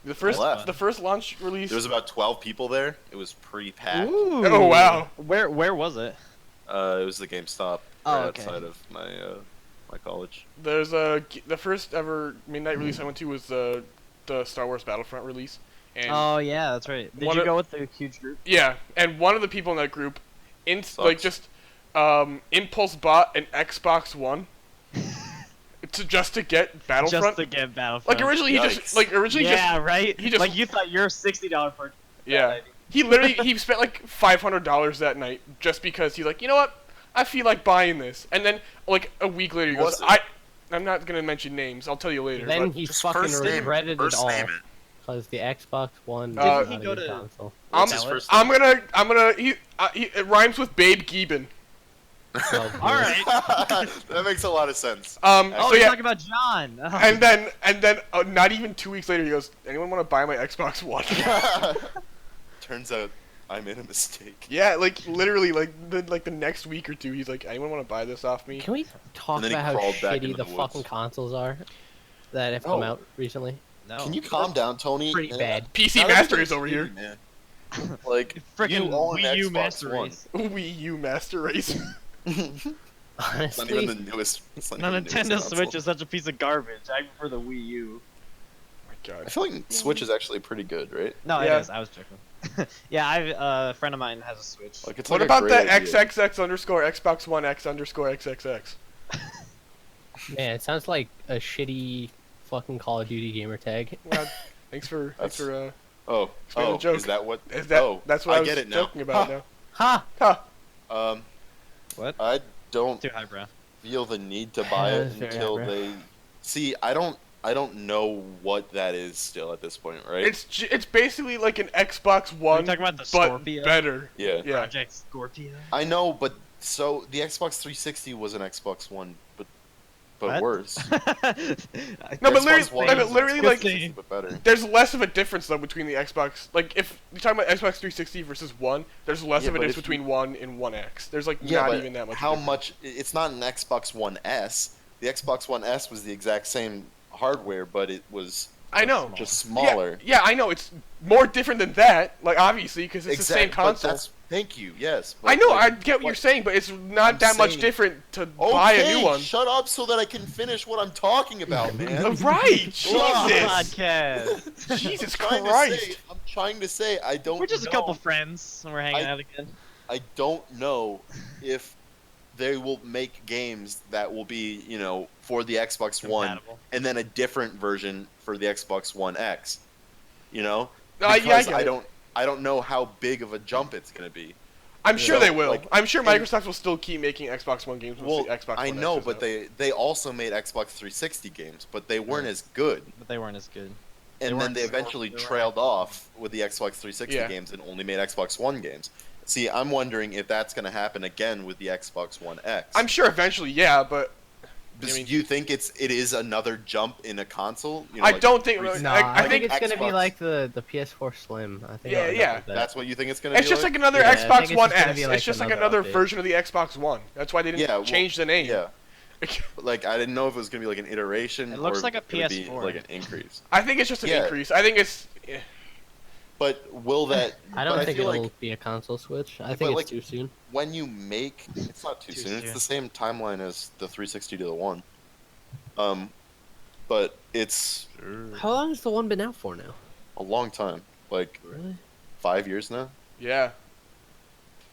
the first left. the first launch release. There was about 12 people there. It was pretty packed. Ooh. Oh, wow. Where was it? It was the GameStop Oh, right okay. outside of my college. There's the first ever midnight release I went to was the Star Wars Battlefront release, and Oh yeah, that's right. Did One you of- go with the huge group? yeah, and one of the people in that group, like Sucks. just impulse bought an Xbox One to get Battlefront. Just to get Battlefront. Like originally yeah, right. he just- like you thought your $60 for. Yeah. He literally he spent like $500 that night just because he's like, you know what, I feel like buying this, and then like a week later he goes, Was it? I'm not gonna mention names. I'll tell you later. Then but he Just fucking first name it, regretted it first all name it. because the Xbox One is Didn't not he a go good to- console. I'm, What's his first I'm gonna it rhymes with Babe Gieben. Well, All right. That makes a lot of sense. Oh, So you're yeah, talking about John. Oh. and then not even 2 weeks later he goes, anyone want to buy my Xbox One? Turns out I made a mistake. Yeah, like literally like the next week or two he's like, anyone want to buy this off me? Can we talk And then he about how crawled back shitty into the the fucking woods. consoles are that have come Oh. out recently? No. Can you calm down, Tony? Pretty bad. PC Not Master Race everybody's over here. man. Like Freaking you own Wii U Xbox Master One. Race. Wii U Master Race. It's not Honestly, even the newest. It's not The even the newest Nintendo console. Switch is such a piece of garbage. I prefer the Wii U. Oh my I god. feel like Switch is actually pretty good, right? No, Yeah. it is. I was joking. Yeah, a friend of mine has a Switch. Like it's What like about a the great idea. XXX underscore Xbox One X underscore XXX? man, it sounds like a shitty fucking Call of Duty gamer tag. Well, thanks for Oh, Explain the oh, joke. is that what? is that oh, that's what I was get it now. joking about Huh. now. Ha! Huh. What? I don't Too highbrow. feel the need to buy it That's very until highbrow. they see. I don't know what that is still at this point, right? It's basically like an Xbox Are One, you talking about the but Scorpio? better. yeah. Yeah. Project Scorpio? I know, but so the Xbox 360 was an Xbox One, but What? worse. No, but Xbox One literally, is literally, Xbox like, 360, but better. there's less of a difference though between the Xbox. Like if you're talking about Xbox 360 versus One, there's less Yeah, of a but difference if between One and One X. There's like Yeah, not but even that much. how difference. much? It's not an Xbox One S. The Xbox One S was the exact same hardware, but it was I know. just Yeah, smaller. yeah, I know. It's more different than that. Like obviously, because it's the same but console. thank you. Yes. I but, know. like, I get what you're what- saying, but it's not I'm that much saying- different to buy a new one. Shut up so that I can finish what I'm talking about, man. Right? Jesus. Podcast. Jesus I'm trying to Christ. say- I'm trying to say I don't. We're just a know. couple friends, and we're hanging I- out again. I don't know if they will make games that will be, for the Xbox One, Compatible. and then a different version for the Xbox One X. Yeah, I Because get it. I don't know how big of a jump it's gonna be. I'm sure So, they will. like, I'm sure and- Microsoft will still keep making Xbox One games Well, with the Xbox I One know, X is but out. they also made Xbox 360 games, but they weren't as good. But they weren't as good. And then weren't they so- eventually they weren't trailed off with the Xbox 360 Yeah. games and only made Xbox One games. See, I'm wondering if that's going to happen again with the Xbox One X. I'm sure eventually, yeah, but Do I mean- you think it is another jump in a console? I don't think. No, I I think think it's gonna be Xbox. like the PS4 Slim. I think. Yeah, I'll end up yeah. with that. That's what you think it's going to be. it's just like another Yeah, I Xbox think it's One just gonna S. be It's like just like another another update. version of the Xbox One. That's why they didn't Yeah, well, change the name. Yeah, like I didn't know if it was going to be like an iteration. It looks or like a if it would be PS4. like an increase. I think it's just an Yeah. increase. I think it's. But will that? I don't but think feel it'll like be a console switch. I but, think it's like, too soon. when you make, it's not too Too soon. It's soon. the same timeline as the 360 to the One. but it's How long has the one been out for now? a long time, like Really? 5 years now. Yeah.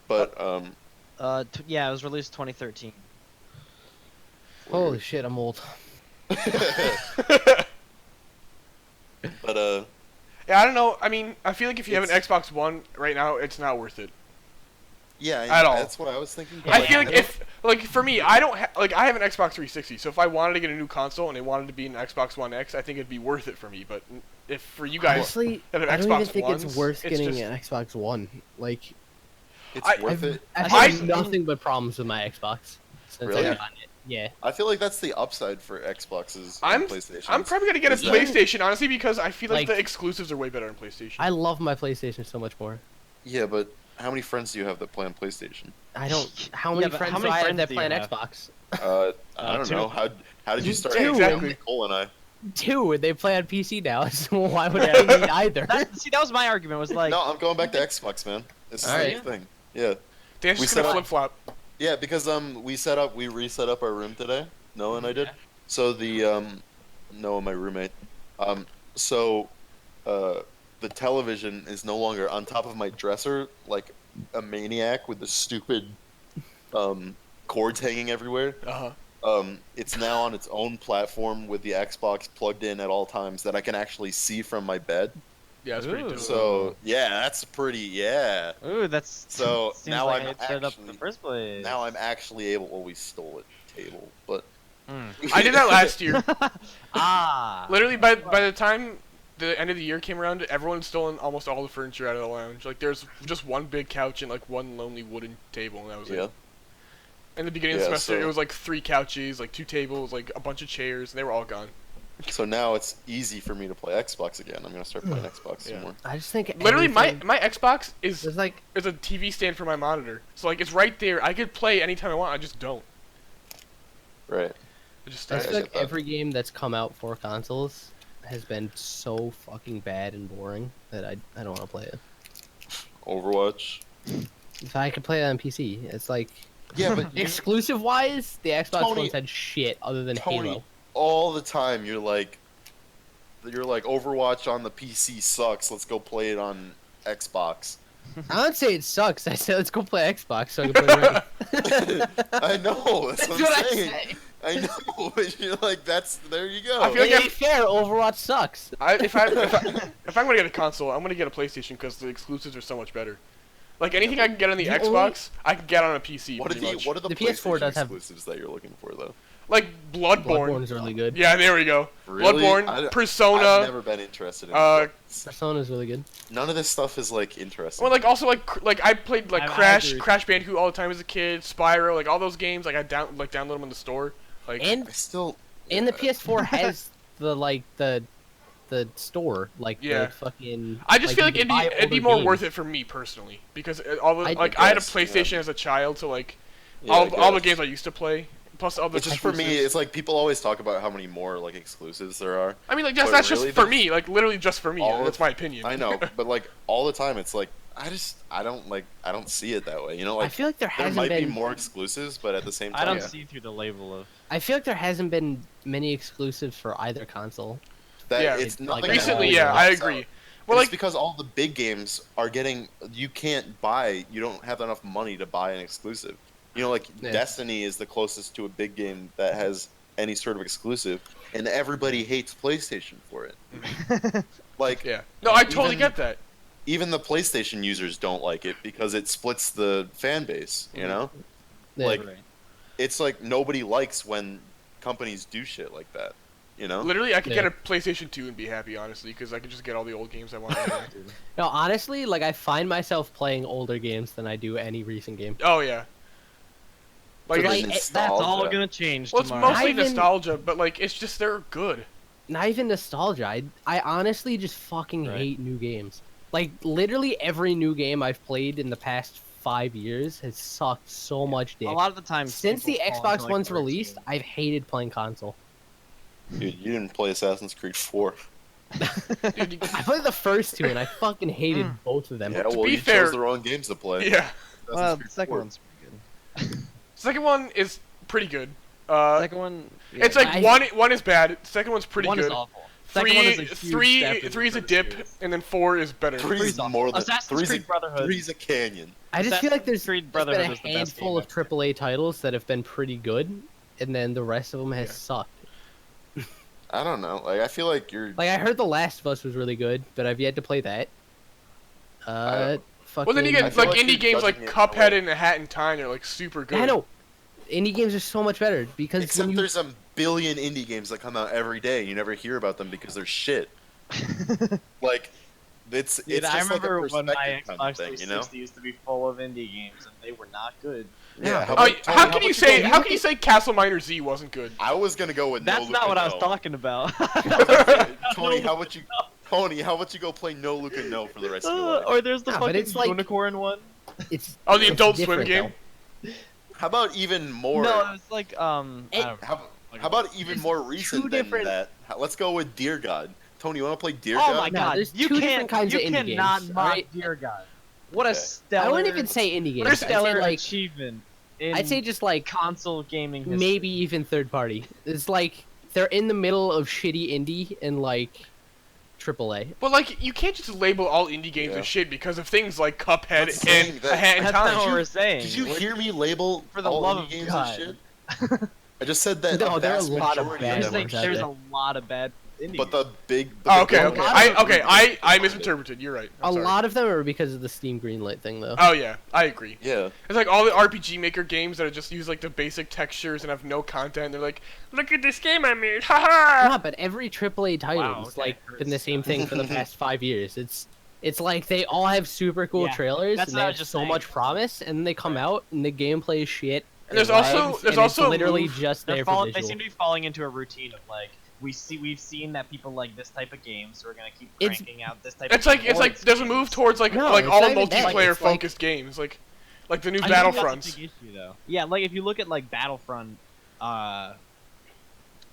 But Yeah, it was released 2013. Holy shit, I'm old. but Yeah, I don't know. I mean, I feel like if you have an Xbox One right now, it's not worth it. yeah, At all. That's what I was thinking. I feel like if, like, for me, I don't like I have an Xbox 360, so if I wanted to get a new console and it wanted to be an Xbox One X, I think it'd be worth it for me. But if for you guys, Honestly, that have I don't Xbox even think Ones, it's worth it's getting just- an Xbox One. Like, it's worth it. I've I- had nothing but problems with my Xbox since Really? I've gotten it. Yeah. I feel like that's the upside for Xboxes I'm and PlayStation. I'm probably gonna get a Is that- PlayStation honestly because I feel like Like- the exclusives are way better on PlayStation. I love my PlayStation so much more. Yeah, but how many friends do you have that play on PlayStation? I don't. How Yeah, many but friends how do many I have friends that do play you on have? Xbox? I don't two. know. How did you start? Two. Exactly. Cole and I. Two. They play on PC now, so why would I need either? See, that was my argument. Was like, No, I'm going back to Xbox, man. This is Alright. the thing. Yeah. Dan's We just gonna set flip up- flop. Yeah, because we reset up our room today. Noah and I did. So the Noah, my roommate. So the television is no longer on top of my dresser like a maniac with the stupid cords hanging everywhere. It's now on its own platform with the Xbox plugged in at all times that I can actually see from my bed. Yeah, it's pretty Ooh. dope. So yeah, that's pretty ooh, that's So seems now like I'm it set up in the actually first place. now I'm actually able. Well, we stole a table, but I did that last year. Ah. Literally, by the time the end of the year came around, everyone had stolen almost all the furniture out of the lounge. Like, there's just one big couch and like one lonely wooden table, and that was yeah. it. In the beginning of the Yeah, semester, so- it was like 3 couches, like 2 tables, like a bunch of chairs, and they were all gone. So now it's easy for me to play Xbox again. I'm gonna start playing Xbox Yeah. some more. I just think Literally, everything- my Xbox is There's like a TV stand for my monitor. So like, it's right there. I could play anytime I want. I just don't. Right. I just I I feel get like that. every game that's come out for consoles has been so fucking bad and boring that I don't want to play it. Overwatch. If I could play it on PC, it's like Yeah, but exclusive wise, the Xbox Tony- ones had shit other than Tony, Halo. all the time you're like Overwatch on the PC sucks. Let's go play it on Xbox. I don't say it sucks. I said let's go play Xbox so I can play it. I know. That's, That's what what I'm I saying. say. I know. But you're like, there you go. I feel To like be fair, Overwatch sucks. if I'm gonna get a console, I'm gonna get a PlayStation because the exclusives are so much better. Like anything I can get on the You Xbox, I can get on a PC. what are pretty much. the The PS4 PlayStation does have- exclusives that you're looking for though? Like Bloodborne. Bloodborne's really good. Yeah, there we go. Really? Bloodborne, Persona. I've never been interested in Persona's really good. None of this stuff is like interesting. Well, like also like I played like I Crash agree. Bandicoot all the time as a kid. Spyro, like all those games. Like I download them in the store. Like And I still the PS4 has the store like Yeah. the fucking. I just feel you like can buy it'd be older more games. worth it for me personally because all the I like I had a guess, PlayStation yeah. as a child, so like Yeah, all the guess. games I used to play plus all the It's just for me, exclusives. it's like people always talk about how many more like exclusives there are. I mean, like but that's really, just for that's- me, like literally just for me. all That's of- my opinion. I know, but like all the time, it's like I don't see it that way. You know, I like feel like there there hasn't might been. be more exclusives, but at the same time, I don't Yeah. see through the label of. I feel like there hasn't been many exclusives for either console. that Yeah. it's Like, nothing. Recently, all yeah, I works agree. out. Well, It's like because all the big games are getting. You can't buy. You don't have enough money to buy an exclusive. You know, like Yeah. Destiny is the closest to a big game that has any sort of exclusive, and everybody hates PlayStation for it. Like, yeah, no, I totally Even- get that. even the PlayStation users don't like it because it splits the fan base. You know, Yeah. Like, it's like nobody likes when companies do shit like that. You know, Literally, I could Yeah. get a PlayStation 2 and be happy, honestly, because I could just get all the old games I want. No, honestly, like I find myself playing older games than I do any recent game. Oh yeah. Like, It's like, it's, it- that's It's all nostalgia. gonna change well, it's tomorrow. mostly I even- nostalgia, but like it's just they're good. Not even nostalgia. I honestly just fucking Right. hate new games. Like literally every new game I've played in the past 5 years has sucked so much dick. A lot of the time, Since the people fall Xbox into, like, One's the released, routine. I've hated playing console. Dude, you didn't play Assassin's Creed 4. Dude, I played the first two and I fucking hated both of them. Yeah, To well, be you fair- chose the wrong games to play. yeah. Well, Assassin's the Creed second 4. one's pretty good. Second one is pretty good. Second one. It's like one is bad. Second one's pretty one good. is awful. Second one is a huge step in three is a the dip, series. and then 4 is better. Three's more than Assassin's Creed Brotherhood. Three's a canyon. I just feel like there's Creed been Brotherhood a was the best handful game of AAA titles that have been pretty good, and then the rest of them has sucked. I don't know. Like I feel like you're. Like I heard The Last of Us was really good, but I've yet to play that. Well, Fucking... then you I get feel like like indie you're games like judging it Cuphead away. and A Hat in Time are like super good. I know. Indie games are so much better because Except when you... there's a billion indie games that come out every day. You never hear about them because they're shit. Like, it's Dude, just I like a remember when my perspective kind of Xbox thing, you 360 know? used to be full of indie games, and they were not good. Yeah. How can you say Castle Miner Z wasn't good? I was gonna go with That's no not Luca, what I was no. talking about. Tony, how about you go play No Luca No for the rest of your life? Or there's the Nah, but fucking it's like- unicorn one. It's, Oh, the it's Adult Swim different, game. How about even more? No, it's like It- I don't How about even more recent than different- that? Let's go with Dear God. Tony, you want to play Dear Oh God? my No, god, there's you two can't, different kinds you of indie cannot games, mock alright? Dear God. What a Okay. stellar, I wouldn't even say indie games. what a I'd say, stellar like, achievement in I'd say just like console gaming history. maybe even third party. It's like they're in the middle of shitty indie and like AAA. But like, you can't just label all indie games Yeah. as shit because of things like Cuphead I'm saying and that- A Hat in That's not what Time. we're saying. Did you We're- hear me label For the all love indie of games God. as shit? I just said that No, a there are a vast lot of majority bad There's, them ones like, out there's there. a lot of bad indie But the big. Oh, okay, A okay. lot of I misinterpreted. You're right. A lot of them are because of the Steam Greenlight thing, though. Oh yeah, I agree. Yeah. It's like all the RPG Maker games that are just use like the basic textures and have no content. They're like, look at this game I made, haha. Yeah, but every AAA title Wow, has okay, like hurts. been the same thing for the past 5 years. It's like they all have super cool Yeah, trailers that's and what they I have was just so saying. much promise, and then they come out and the gameplay is shit. And there's it also- lags, there's and it's also a literally move- just They're there for they visual. seem to be falling into a routine of like we've seen that people like this type of game, so we're gonna keep It's- cranking out this type. It's of like there's a move towards like No, like it's all not even that, multiplayer it's like- focused games, like the new I think that's a Battlefronts. big issue, though. Yeah, like if you look at like Battlefront,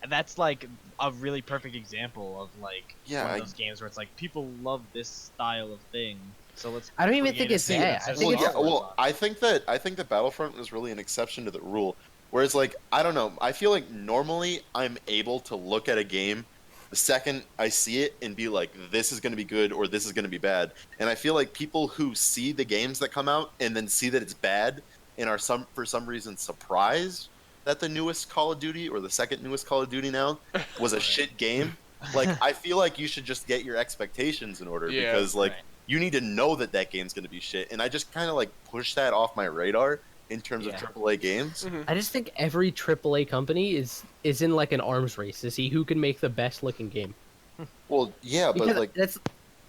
that's like a really perfect example of like Yeah, one I- of those games where it's like people love this style of thing, so let's. I don't even create think a it's game that. that I says think Well, it's- yeah, well, I think that Battlefront was really an exception to the rule. Whereas, like, I don't know, I feel like normally I'm able to look at a game the second I see it and be like, this is going to be good or this is going to be bad. And I feel like people who see the games that come out and then see that it's bad and are for some reason surprised that the newest Call of Duty or the second newest Call of Duty now was a shit game. Like, I feel like you should just get your expectations in order Yeah, because, like, right. you need to know that that game's going to be shit. And I just kind of, like, push that off my radar in terms Yeah. of AAA games. Mhm. I just think every AAA company is in like an arms race to see who can make the best looking game. Well, yeah, but Because like,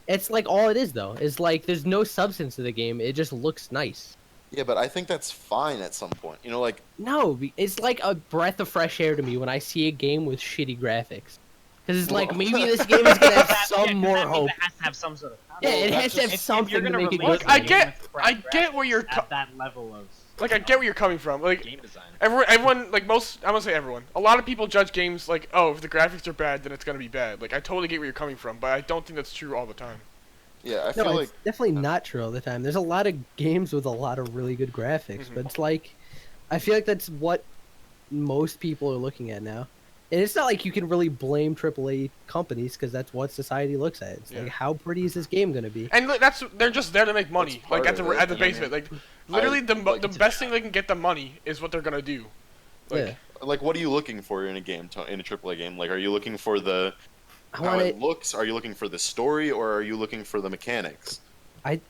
it's like all it is though. Is like there's no substance to the game. It just looks nice. yeah, but I think that's fine at some point. You know, like, No, it's like a breath of fresh air to me when I see a game with shitty graphics. Because it's like Well- maybe this game is gonna have Yeah, 'cause some more that means hope. It has to have some sort of. Yeah, it Well, has to have If something you're to gonna make it release good. a I game get- with crap I get where you're graphics at that level of Like I get where you're coming from. Like game design. everyone, like most, I'm gonna say everyone. A lot of people judge games like, oh, if the graphics are bad, then it's gonna be bad. Like I totally get where you're coming from, but I don't think that's true all the time. yeah, I No, feel it's like definitely not true all the time. There's a lot of games with a lot of really good graphics, Mhm. but it's like, I feel like that's what most people are looking at now. And it's not like you can really blame AAA companies because that's what society looks at. It's Yeah. like, how pretty is this game gonna be? And look, they're just there to make money. That's Like part at the of it, at the yeah, base of it. Like literally the best thing they can get the money is what they're gonna do. Like, Yeah. like, what are you looking for in a game, in a AAA game? Like, are you looking for the I how want it it. looks? Are you looking for the story, or are you looking for the mechanics?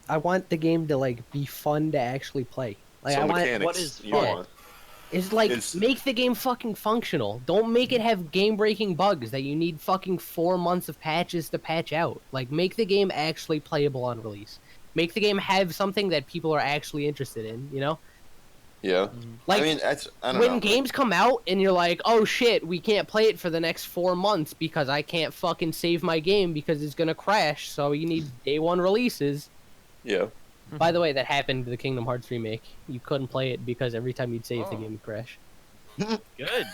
I want the game to like be fun to actually play. Like so I want mechanics, what is you fun? want. It's like It's- make the game fucking functional. Don't make it have game-breaking bugs that you need fucking 4 months of patches to patch out. Like make the game actually playable on release. Make the game have something that people are actually interested in. You know, Yeah, like I mean, I don't when know. games come out and you're like, oh shit, we can't play it for the next 4 months because I can't fucking save my game because it's gonna crash. So you need day one releases. Yeah, By the way, that happened to the Kingdom Hearts remake. You couldn't play it because every time you'd save, the Oh. game would crash. Good.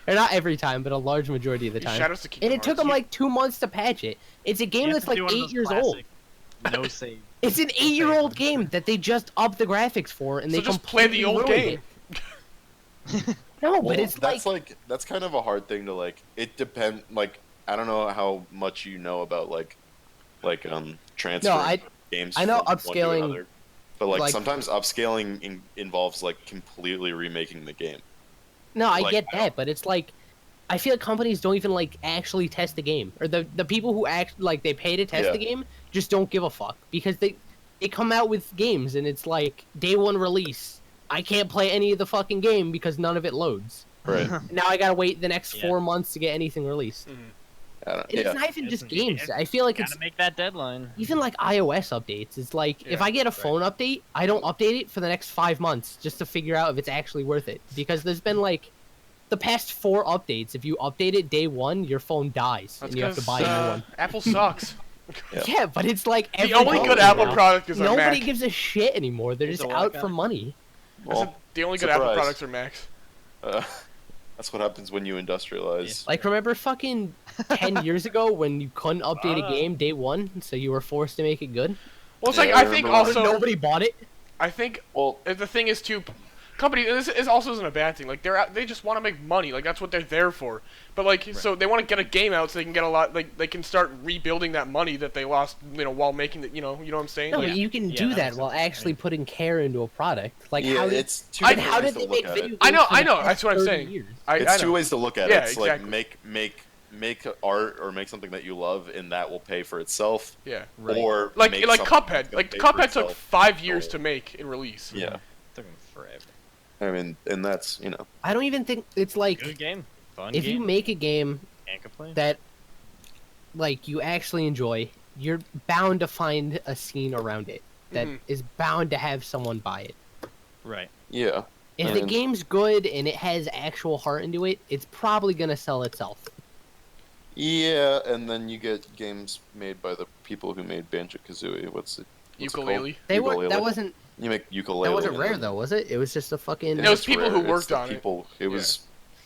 Or not every time, but a large majority of the time. Shadows of Kingdom And it took Hearts. them like 2 months to patch it. It's a game You have that's to like do one of 8 those years old. classic No save. It's an 8-year-old game that they just upped the graphics for, and So they just play the completely old ruined game. it. No, Well, but it's that's kind of a hard thing to like. It depend. Like, I don't know how much you know about transferring games. I know from one to upscaling, another. But like, like- sometimes upscaling involves like completely remaking the game. no, I like, get that, but it's like I feel like companies don't even like actually test the game, or the people who they pay to test Yeah. the game just don't give a fuck because they come out with games and it's like day one release. I can't play any of the fucking game because none of it loads. Right. Now I gotta wait the next Yeah. 4 months to get anything released. I don't, And it's not even just games. I feel like it's Gotta make that deadline. even like iOS updates. It's like if Yeah, I get a phone update, I don't update it for the next 5 months just to figure out if it's actually worth it. Because there's been like the past 4 updates. If you update it day one, your phone dies That's and you have to buy a new one. Apple sucks. Yeah. Yeah, but it's like The every only good company Apple now. product is a Nobody Mac. gives a shit anymore. They're It's just a out what for guy? money. Well, The only good Apple surprise. products are Macs. That's what happens when you industrialize. Like remember fucking 10 years ago when you couldn't update a game day one, so you were forced to make it good? Well, it's Yeah, like I I think remember also Nobody bought it. I think Well, the thing is too, company this also isn't a bad thing. Like they just want to make money. Like that's what they're there for. But like so they want to get a game out so they can get a lot. Like they can start rebuilding that money that they lost. While making it. You know what I'm saying? No, Like, but you can Yeah, do that that makes while sense. actually putting care into a product. Like yeah, how did it's two I- different how ways did to they look make at video it. games? I for know. the That's past what I'm 30 saying. years? It's I two know. ways to look at Yeah, it. It's exactly. like make art or make something that you love and that will pay for itself. Yeah. Right. Or Like make like something Cuphead. that's gonna Like pay for Cuphead took itself. 5 years to make and release. Yeah, Took him forever. I mean, and that's I don't even think it's like Good game. Fun if game. you make a game Can't complain. that like you actually enjoy, you're bound to find a scene around it that is bound to have someone buy it. Right. yeah. If I the mean- game's good and it has actual heart into it, it's probably gonna sell itself. Yeah, and then you get games made by the people who made BanjoKazooie. What's it Ukulele. They were Ukulele. that wasn't You make ukulele. that wasn't and rare then- though, was it? It was just a fucking. It was It's people who rare. worked It's the on it. people, it.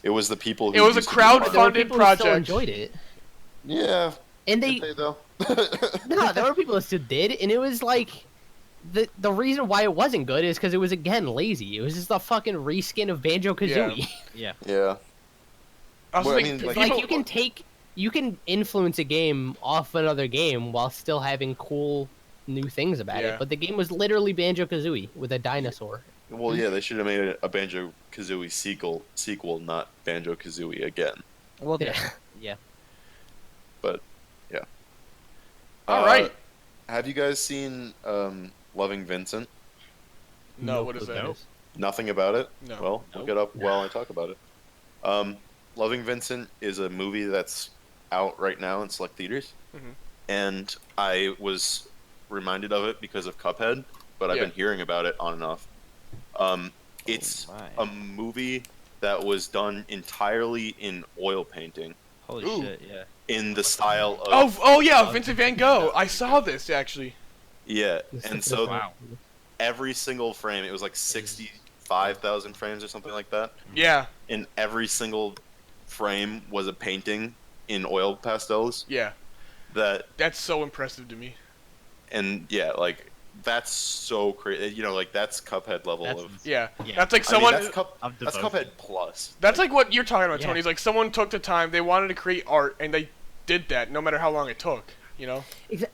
It was the people. Who It was a used to be part of it. There were crowdfunded people who still project. enjoyed it, Yeah. and Did they they though? no, there were people that still did, and it was like the reason why it wasn't good is because it was again lazy. It was just a fucking reskin of BanjoKazooie. Yeah. Yeah. I was Well, I thinking, mean, like, Like you can influence a game off another game while still having cool new things about Yeah. it. But the game was literally BanjoKazooie with a dinosaur. Well, yeah, they should have made a BanjoKazooie sequel, not BanjoKazooie again. Well, Yeah. yeah. But yeah. All right. Have you guys seen Loving Vincent? No, what is clue that? what is. Nothing about it? No. Well, look it up while I talk about it. Loving Vincent is a movie that's out right now in select theaters, and I was reminded of it because of Cuphead, but I've Yeah. been hearing about it on and off. It's my. a movie that was done entirely in oil painting, Holy Ooh. shit, yeah. in the style of Oh yeah, Vincent Van Gogh. I saw this actually. yeah, This and is so Wow. every single frame, it was like 65,000 frames or something like that. Yeah, And every single frame was a painting in oil pastels. yeah. That That's so impressive to me. and yeah, like that's so crazy. Like that's Cuphead level That's of. Yeah. Yeah. That's like I mean, someone. Of that's devotion. Cuphead plus. That's like what you're talking about, Yeah. Tony. It's like someone took the time. They wanted to create art, and they did that, no matter how long it took. You know.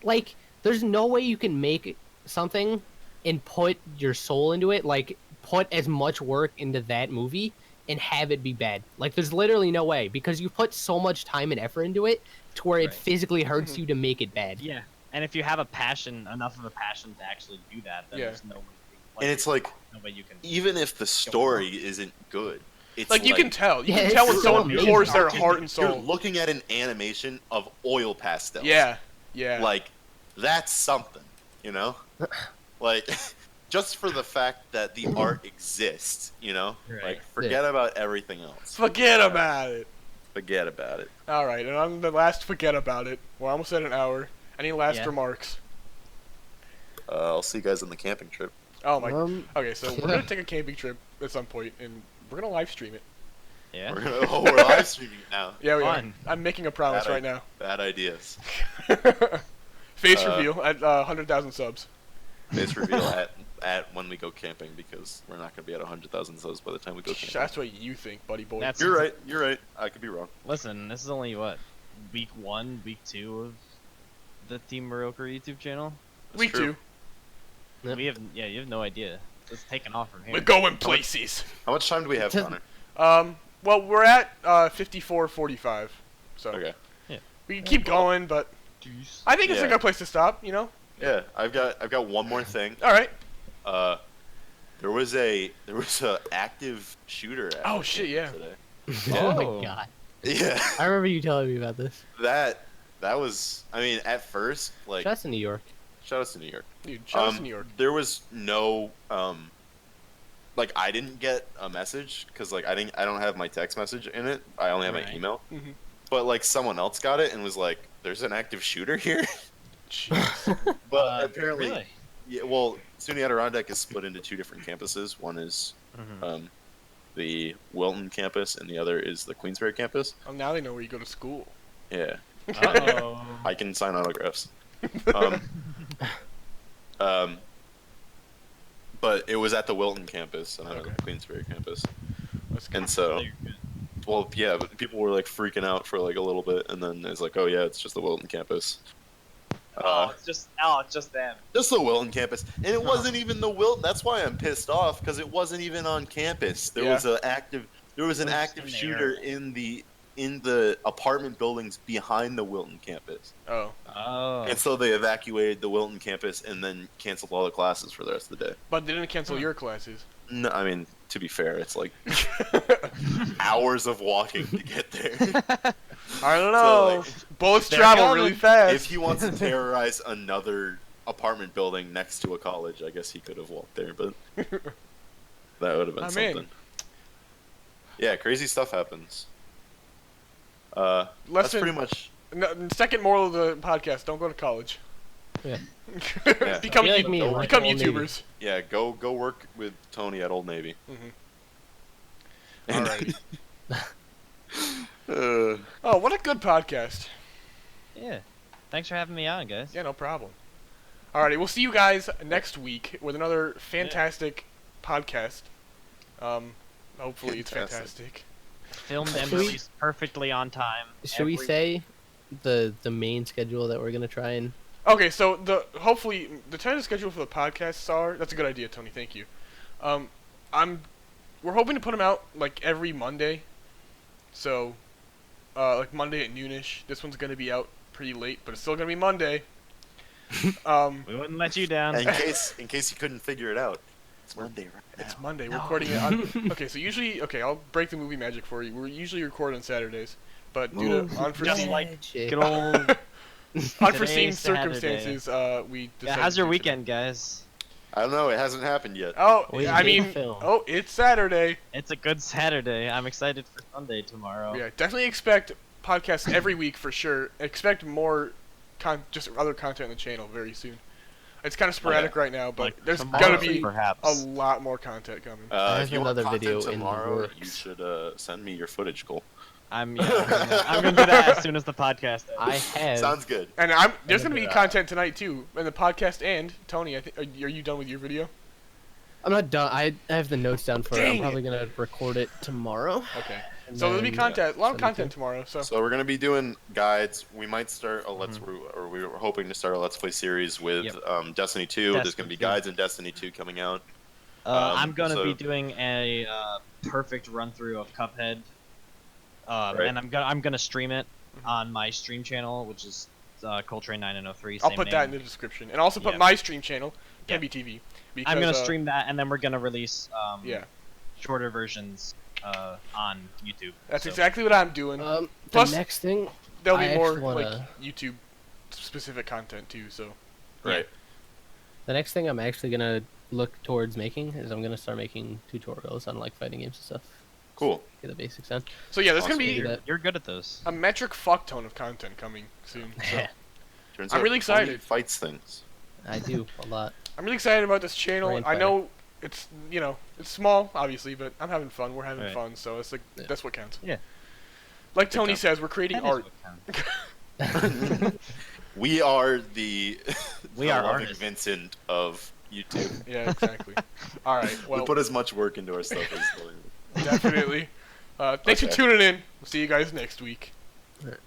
Like, there's no way you can make something and put your soul into it. Like, put as much work into that movie and have it be bad. Like, there's literally no way because you put so much time and effort into it to where it Right. physically hurts you to make it bad. Yeah. And if you have enough of a passion to actually do that, then Yeah. there's no way. And it's like no way you can. even if the story isn't good, it's Like you can tell. You Yeah, can tell when it's so someone amazing. pours their heart and You're soul. looking at an animation of oil pastels. Yeah. Yeah. Like that's something, like just for the fact that the art exists, Right. like forget about everything else. Forget about it. Forget about it. All right, and on the last forget about it. We're almost at an hour. Any last Yeah. remarks? I'll see you guys on the camping trip. Oh my. Um, Okay, so we're gonna take a camping trip at some point, and we're gonna live stream it. Yeah. We're live streaming it now. Yeah, we Fun. are. I'm making a promise Bad right now. Bad ideas. Face reveal at 100,000 subs. Face reveal at when we go camping because we're not gonna be at 100,000 subs by the time we go camping. That's what you think, buddy boy. That's- You're right. You're right. I could be wrong. Listen, this is only what, week 1, week 2 of the Team Maroker YouTube channel. Week true. 2. Yep. We have, yeah, you have no idea. It's taken off from here. We're going places. How much time do we have, Doesn't- Connor? Well, we're at 54:45, so Okay. we can keep going, but I think it's a Yeah. good place to stop. You know. Yeah, I've got one more thing. All right. There was a active shooter. At Oh our shit, camp yeah. Today. Oh Oh. my god. Yeah. I remember you telling me about this. That was. I mean, at first, like, That's in New York. shout out to New York. Dude, shout out to New York. There was no like I didn't get a message because like I don't have my text message in it. I only have my Right. email. Mhm. But like someone else got it and was like, "There's an active shooter here." Jeez. But apparently, Really? yeah. Well, SUNY Adirondack is split into 2 different campuses. One is Mhm. the Wilton campus, and the other is the Queensbury campus. Well, now they know where you go to school. Yeah, Uh-oh. I can sign autographs. Um, but it was at the Wilton campus and not Okay. the Queensbury campus. That's good. And so, You're good. well, yeah, but people were like freaking out for like a little bit, and then it's like, oh yeah, it's just the Wilton campus. It's just them. Just the Wilton campus, and it wasn't even the Wilton. That's why I'm pissed off because it wasn't even on campus. There Yeah. was an active Just active in the shooter area. in the apartment buildings behind the Wilton campus, Oh, Oh. and so they evacuated the Wilton campus and then canceled all the classes for the rest of the day. but they didn't cancel your classes. No, I mean, to be fair, it's like hours of walking to get there. I don't know. So, Bullets They're travel coming. really fast. if he wants to terrorize another apartment building next to a college, I guess he could have walked there, but that would have been I'm in. something. Yeah, crazy stuff happens. That's Lesson- pretty much. No, second moral of the podcast: don't go to college. Yeah. Yeah. become Be like me, become work at Old Navy. YouTubers. Yeah, go work with Tony at Old Navy. Mhm. Alrighty. Uh, Oh, what a good podcast. Yeah. Thanks for having me on, guys. Yeah, no problem. Alrighty, we'll see you guys next week with another fantastic podcast. Hopefully it's Fantastic. fantastic. Filmed and Should we- released perfectly on time. Should we Every- say the main schedule that we're gonna try and Okay, so hopefully the tentative schedule for the podcasts are. That's a good idea, Tony. Thank you. We're hoping to put them out like every Monday. So, like Monday at noonish. This one's gonna be out pretty late, but it's still gonna be Monday. We wouldn't let you down. in case you couldn't figure it out, it's Monday right now. It's Monday. We're recording it on. Okay, so usually, I'll break the movie magic for you. We're usually record on Saturdays, but due to Just unforeseen like Shit. good old. unforeseen Today's Saturday. circumstances, we. Yeah, decided how's to your do today. weekend, guys? I don't know. It hasn't happened yet. Oh, We I did mean, film. oh, it's Saturday. It's a good Saturday. I'm excited for Sunday Oh. tomorrow. Yeah, definitely expect podcasts every week for sure. Expect more, just other content on the channel very soon. It's kind of sporadic right now, but Like there's tomorrow, gonna be perhaps. a lot more content coming. I have If you want another content video in the tomorrow, you works. should send me your footage, Cole. I'm gonna do that as soon as the podcast ends. I have Sounds good. And there's gonna be Yeah. content tonight too, in the podcast. And Tony, I think are you done with your video? I'm not done. I have the notes down for it. Dang I'm probably gonna record it tomorrow. Okay. and So there'll be then content, a lot of send it to content you. tomorrow. So So we're gonna be doing guides. We might start a or we were hoping to start a Let's Play series with Yep. Destiny 2. There's gonna be Destiny 2. guides in Destiny 2 coming out. I'm gonna so- be doing a perfect run through of Cuphead, Right. and I'm gonna stream it on my stream channel, which is Coltrane9903. I'll same put that in name. the description, and also put Yeah. my stream channel, Yeah. PenbyTV. Because, I'm gonna stream that, and then we're gonna release Yeah, shorter versions on YouTube. that's So- exactly what I'm doing. The Plus, next thing, There'll be I more actually wanna- like YouTube specific content too. So Right. the next thing I'm actually gonna look towards making is I'm gonna start making tutorials on like fighting games and stuff. Cool. Get the basics done. yeah, there's Awesome. gonna be Do that. You're good at those. a metric fuck ton of content coming soon. So. Turns I'm out really Tony excited. Fights things. I do a lot. I'm really excited about this channel. Brain I fighter. know it's it's small, obviously, but I'm having fun. We're having Right. fun, so it's like Yeah. that's what counts. Yeah. Like Tony counts. says, we're creating That is art. what counts. We are the We the are loving artists. Vincent of YouTube. Yeah, exactly. All right. We Well, put as much work into our stuff as definitely. Thanks for Okay. tuning in. We'll see you guys next week. Alright.